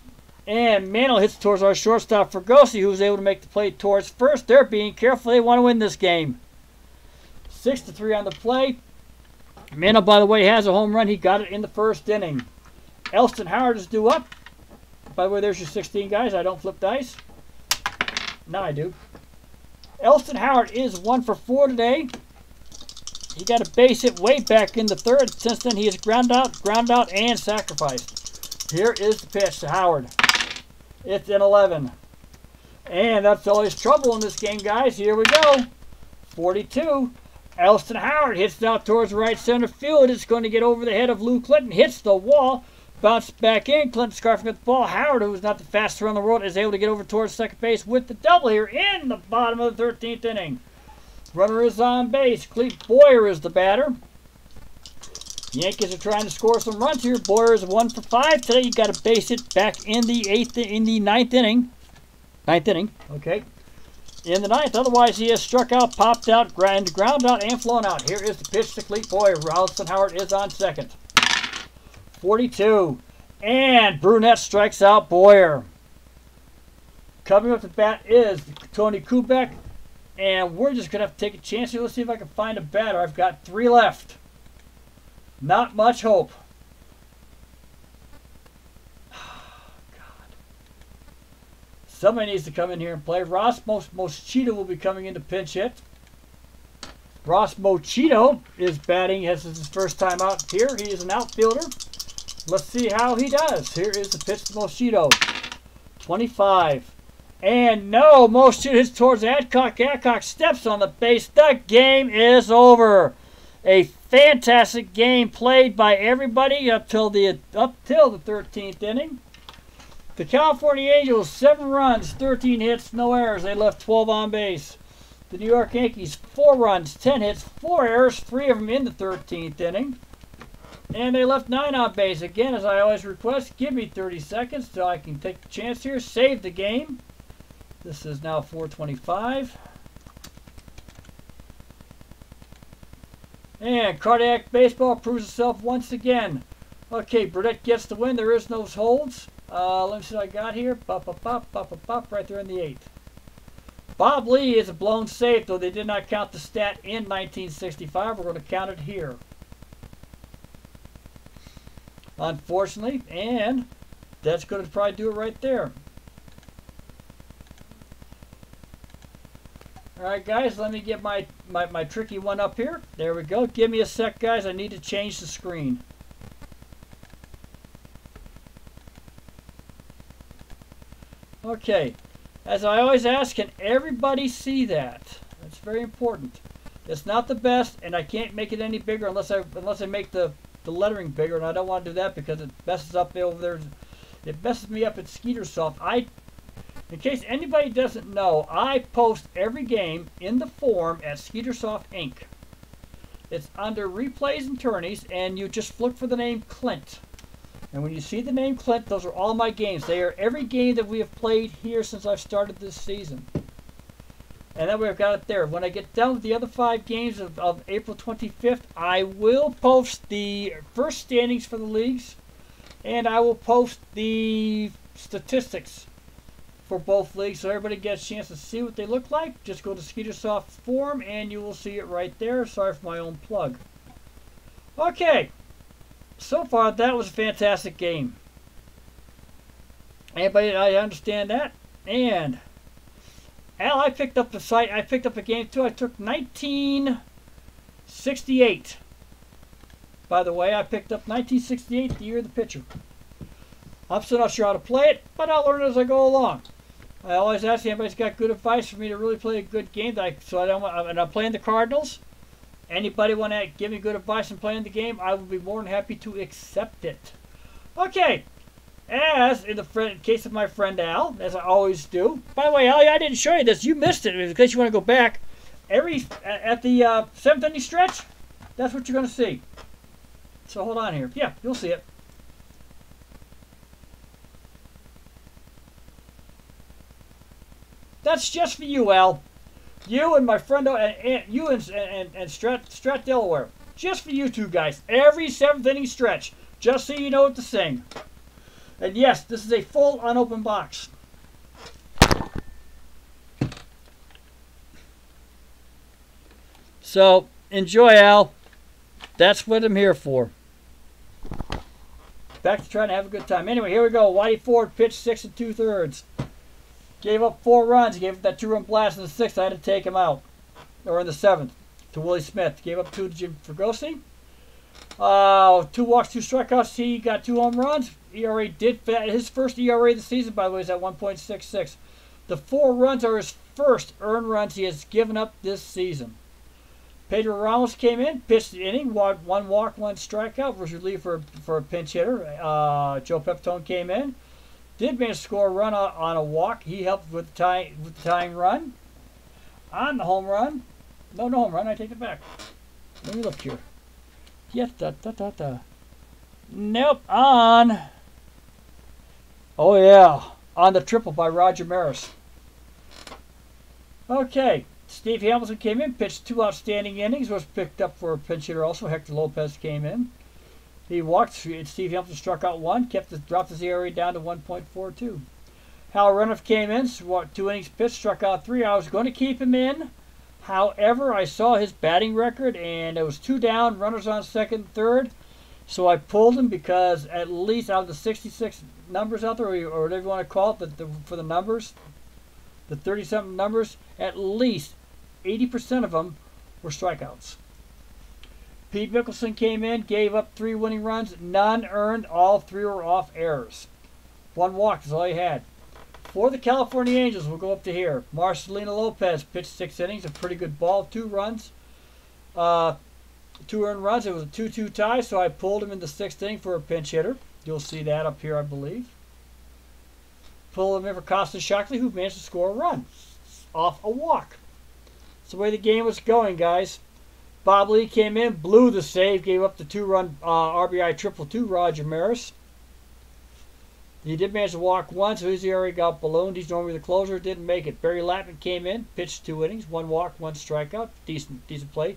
And Mantle hits towards our shortstop, Fergosi, who was able to make the play towards first. They're being careful. They want to win this game. 6-3 on the play. Mantle, by the way, has a home run. He got it in the 1st inning. Elston Howard is due up. By the way, there's your 16, guys. I don't flip dice. Now I do. Elston Howard is 1 for 4 today. He got a base hit way back in the 3rd. Since then, he has ground out, and sacrificed. Here is the pitch to Howard. It's an 11. And that's always trouble in this game, guys. Here we go. 42. Elston Howard hits it out towards right center field. It's going to get over the head of Lou Clinton. Hits the wall. Bounced back in. Clinton scarfing at the ball. Howard, who is not the fastest runner in the world, is able to get over towards second base with the double here in the bottom of the 13th inning. Runner is on base. Clete Boyer is the batter. Yankees are trying to score some runs here. Boyer is 1 for 5 today. You got a base hit back in the 9th inning. 9th inning. Okay. In the 9th. Otherwise, he has struck out, popped out, ground out, and flown out. Here is the pitch to Clete Boyer. Elston Howard is on second. 42. And Brunette strikes out Boyer. Coming up to bat is Tony Kubek. And we're just going to have to take a chance here. Let's see if I can find a batter. I've got 3 left. Not much hope. God. Somebody needs to come in here and play. Ross Moschita will be coming in to pinch hit. Ross Mochito is batting. This is his first time out here. He is an outfielder. Let's see how he does. Here is the pitch to Mochito. 25. And no, Mochito hits towards Adcock. Adcock steps on the base. The game is over. A fantastic game played by everybody up till the 13th inning. The California Angels, 7 runs, 13 hits, no errors. They left 12 on base. The New York Yankees, 4 runs, 10 hits, 4 errors, 3 of them in the 13th inning. And they left 9 on base. Again, as I always request, give me 30 seconds so I can take the chance here, save the game. This is now 4:25. And Cardiac Baseball proves itself once again. Okay, Burdette gets the win. There is no holds. Let me see what I got here. Pop, right there in the 8th. Bob Lee is a blown save, though they did not count the stat in 1965. We're going to count it here. Unfortunately, and that's going to probably do it right there. Alright guys, let me get my tricky one up here. There we go. Give me a sec, guys. I need to change the screen. Okay. As I always ask, can everybody see that? That's very important. It's not the best, and I can't make it any bigger unless I make the lettering bigger, and I don't want to do that because it messes up over there. It messes me up at Skeetersoft. In case anybody doesn't know, I post every game in the forum at Skeetersoft Inc. It's under replays and tourneys, and you just look for the name Clint. And when you see the name Clint, those are all my games. They are every game that we have played here since I've started this season. And then we've got it there. When I get done with the other 5 games of April 25th, I will post the first standings for the leagues, and I will post the statistics for both leagues so everybody gets a chance to see what they look like. Just go to Skeetersoft forum and you will see it right there. Sorry for my own plug. Okay. So far, that was a fantastic game. Anybody, I understand that? And Al, I picked up the site. I picked up a game too. I took 1968. By the way, I picked up 1968, the year of the pitcher. I'm still not sure how to play it, but I'll learn as I go along. I always ask if anybody's got good advice for me to really play a good game. And I'm playing the Cardinals. Anybody want to give me good advice on playing the game? I will be more than happy to accept it. Okay. As in the case of my friend Al, as I always do. By the way, Al, I didn't show you this. You missed it. In case you want to go back, at the 7th inning stretch, that's what you're going to see. So hold on here. Yeah, you'll see it. That's just for you, Al. You and my friend, and you and Strat Delaware. Just for you two guys. Every 7th inning stretch. Just so you know what to sing. And yes, this is a full unopened box. So, enjoy, Al. That's what I'm here for. Back to trying to have a good time. Anyway, here we go. Whitey Ford pitched 6 2/3. Gave up 4 runs. He gave up that 2-run blast in the 6th. I had to take him out. Or in the 7th. To Willie Smith. Gave up 2 to Jim Fregosi. 2 walks, 2 strikeouts. He got 2 home runs. ERA his first ERA of the season, by the way, is at 1.66. The 4 runs are his first earned runs he has given up this season. Pedro Ramos came in, pitched the inning, 1 walk, 1 strikeout, was relieved for a pinch hitter. Joe Pepitone came in. Did manage to score a run on a walk. He helped with the tying run. On the home run. No home run. I take it back. Let me look here. Yes, Nope. On. Oh, yeah. On the triple by Roger Maris. Okay. Steve Hamilton came in, pitched 2 outstanding innings, was picked up for a pinch hitter also. Hector Lopez came in. He walked. Steve Hamilton struck out 1, dropped his ERA down to 1.42. Hal Renouf came in, 2 innings pitched, struck out 3. I was going to keep him in. However, I saw his batting record, and it was 2 down, runners on 2nd, 3rd. So I pulled him because at least out of the 66 numbers out there, or whatever you want to call it, for the numbers, the 30-something numbers, at least 80% of them were strikeouts. Pete Mickelson came in, gave up 3 winning runs, none earned, all 3 were off errors. 1 walk is all he had. For the California Angels, we'll go up to here. Marcelino Lopez pitched 6 innings, a pretty good ball, 2 runs. 2 earned runs. It was a 2-2 tie, so I pulled him in the 6th inning for a pinch hitter. You'll see that up here, I believe. Pulled him in for Costin Shockley, who managed to score a run off a walk. That's the way the game was going, guys. Bob Lee came in, blew the save, gave up the 2-run RBI triple to Roger Maris. He did manage to walk 1, so his ERA got ballooned. He's normally the closer, didn't make it. Barry Lattman came in, pitched 2 innings, 1 walk, 1 strikeout. Decent play.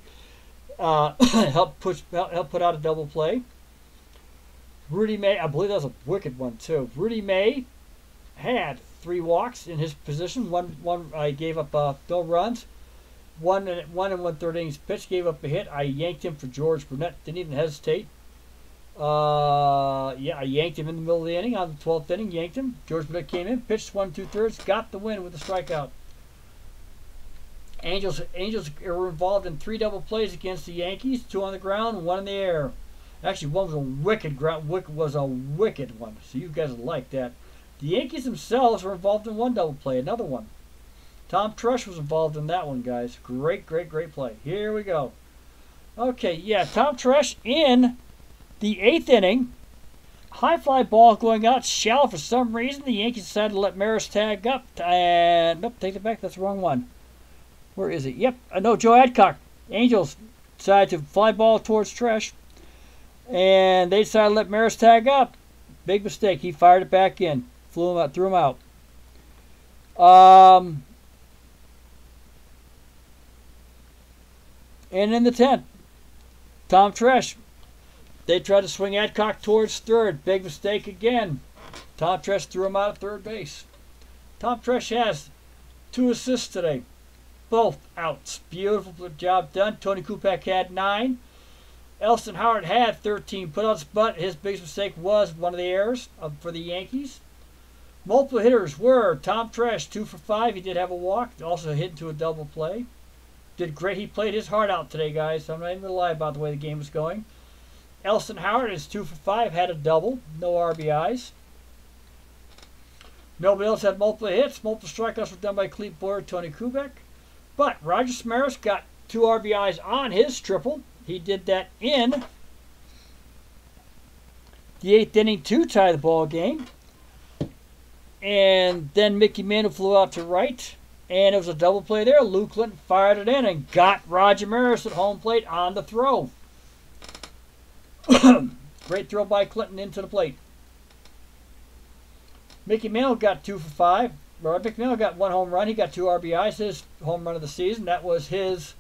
Helped put out a double play. Rudy May, I believe that was a wicked one too. Rudy May had 3 walks in his position. One I gave up no runs. 1 1/3 innings pitch, gave up a hit. I yanked him for George Burnett. Didn't even hesitate. I yanked him in the middle of the inning on the 12th inning. Yanked him. George Burnett came in, pitched 1 2/3, got the win with a strikeout. Angels were involved in 3 double plays against the Yankees. 2 on the ground, 1 in the air. Actually, one was a wicked one. So you guys will like that. The Yankees themselves were involved in 1 double play, another one. Tom Trush was involved in that one, guys. Great play. Here we go. Okay, yeah, Tom Trush in the 8th inning. High fly ball going out shallow for some reason. The Yankees decided to let Maris tag up. And, nope, take it back. That's the wrong one. Where is it? Yep, no, Joe Adcock. Angels decided to fly ball towards Trush. And they decided to let Maris tag up. Big mistake. He fired it back in. Threw him out. And in the 10th, Tom Trush. They tried to swing Adcock towards 3rd. Big mistake again. Tom Trush threw him out at 3rd base. Tom Trush has 2 assists today. Both outs. Beautiful job done. Tony Kupak had 9. Elston Howard had 13 putouts, but his biggest mistake was one of the errors for the Yankees. Multiple hitters were Tom Trush, 2 for 5. He did have a walk. Also hit into a double play. Did great. He played his heart out today, guys. So I'm not even going to lie about the way the game was going. Elston Howard is 2 for 5. Had a double. No RBIs. Nobody else had multiple hits. Multiple strikeouts were done by Clete Boyer, Tony Kubek. But Roger Samaras got 2 RBIs on his triple. He did that in the 8th inning to tie the ball game. And then Mickey Mantle flew out to right. And it was a double play there. Lou Clinton fired it in and got Roger Maris at home plate on the throw. Great throw by Clinton into the plate. Mickey Mantle got 2 for 5. Mickey Mantle got 1 home run. He got 2 RBIs. His home run of the season. That was his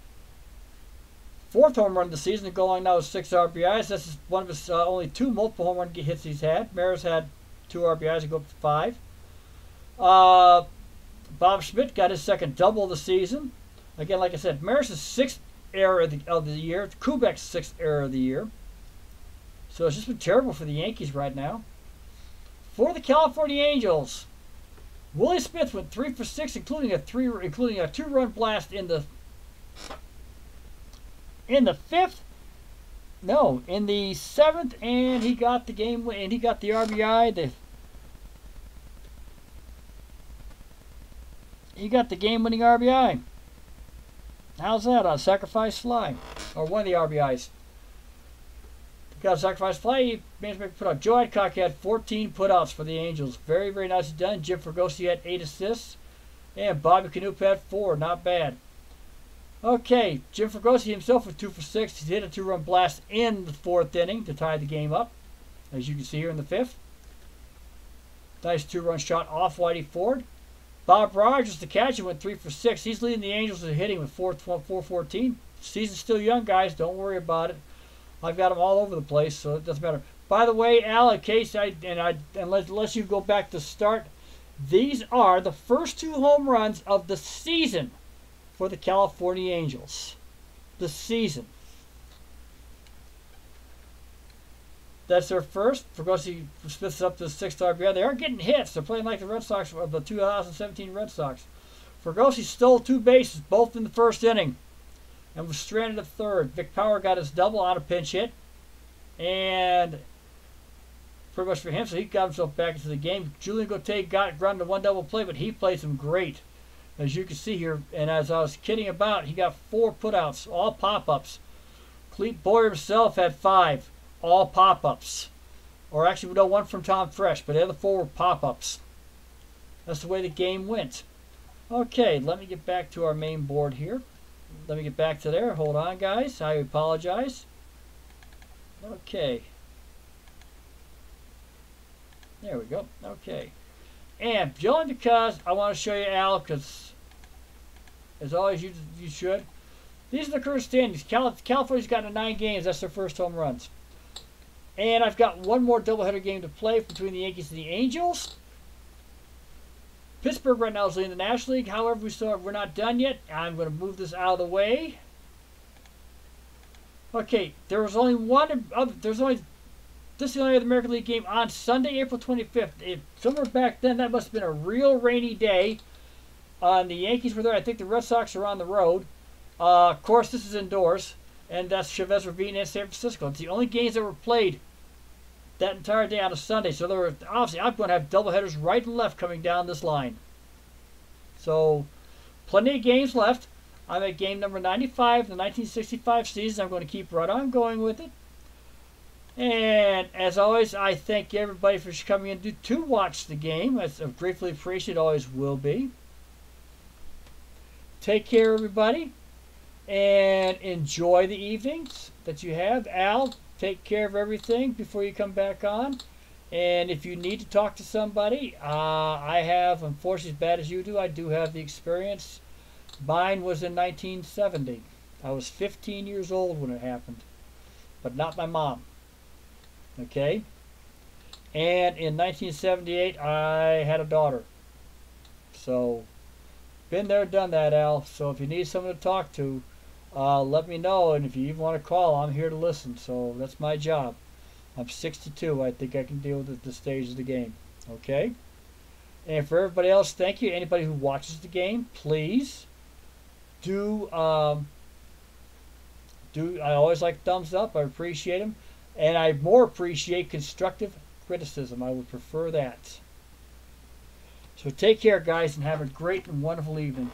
4th home run of the season. The goal line now is 6 RBIs. This is one of his only 2 multiple home run hits he's had. Maris had 2 RBIs to go up to 5. Bob Schmidt got his 2nd double of the season. Again, like I said, Maris' 6th error of the year. Kubek's 6th error of the year. So it's just been terrible for the Yankees right now. For the California Angels, Willie Smith went 3 for 6, including a 2-run blast in the 5th. No, in the 7th, and he got the game win, and he got the RBI. He got the game-winning RBI. How's that on sacrifice fly, or one of the RBIs? Got a sacrifice fly. He managed to make a putout. Joe Adcock had 14 putouts for the Angels. Very, very nicely done. Jim Fregosi had 8 assists. And Bobby Canoop had 4. Not bad. Okay, Jim Fregosi himself was 2 for 6. He hit a 2-run blast in the 4th inning to tie the game up, as you can see here in the 5th. Nice 2-run shot off Whitey Ford. Bob Rogers, the catcher, went 3 for 6. He's leading the Angels in hitting with 414. Season's still young, guys. Don't worry about it. I've got them all over the place, so it doesn't matter. By the way, Al, in case unless you go back to start, these are the first 2 home runs of the season for the California Angels. The season. That's their first. Fregosi Smith's up to the 6th RBI. They aren't getting hits. They're playing like the Red Sox, of the 2017 Red Sox. Fregosi stole 2 bases, both in the 1st inning. and was stranded at third. Vic Power got his double on a pinch hit, and pretty much for him, so he got himself back into the game. Julian Gauthier got grounded to one double play, but he played some great, as you can see here. And as I was kidding about, he got 4 putouts, all pop-ups. Clete Boyer himself had 5, all pop-ups. Or actually, no, 1 from Tom Fresh, but the other 4 were pop-ups. That's the way the game went. Okay, let me get back to our main board here. Let me get back to there. Hold on, guys. I apologize. Okay. There we go. Okay. And only because I want to show you, Al, because as always you should. These are the current standings. California's gotten 9 games. That's their first home runs. And I've got one more doubleheader game to play between the Yankees and the Angels. Pittsburgh right now is leading the National League. However, we're not done yet. I'm going to move this out of the way. Okay, there was only one. This is the only other American League game on Sunday, April 25th. Somewhere back then, that must have been a real rainy day. The Yankees were there. I think the Red Sox are on the road. Of course, this is indoors, and that's Chavez Ravine and San Francisco. It's the only games that were played that entire day on a Sunday. So there were, obviously, I'm going to have doubleheaders right and left coming down this line. So plenty of games left. I'm at game number 95, the 1965 season. I'm going to keep right on going with it. And as always, I thank everybody for coming in to watch the game. That's gratefully appreciated, always will be. Take care, everybody, and enjoy the evenings that you have. Al, take care of everything before you come back on. And if you need to talk to somebody, I have, unfortunately, as bad as you do, I do have the experience. Mine was in 1970. I was 15 years old when it happened, but not my mom. Okay? And in 1978, I had a daughter. So, been there, done that, Al. So if you need someone to talk to, let me know. And if you even want to call, I'm here to listen. So that's my job. I'm 62. I think I can deal with the stage of the game. Okay? And for everybody else, thank you. Anybody who watches the game, please do. I always like thumbs up. I appreciate them. And I more appreciate constructive criticism. I would prefer that. So take care, guys, and have a great and wonderful evening.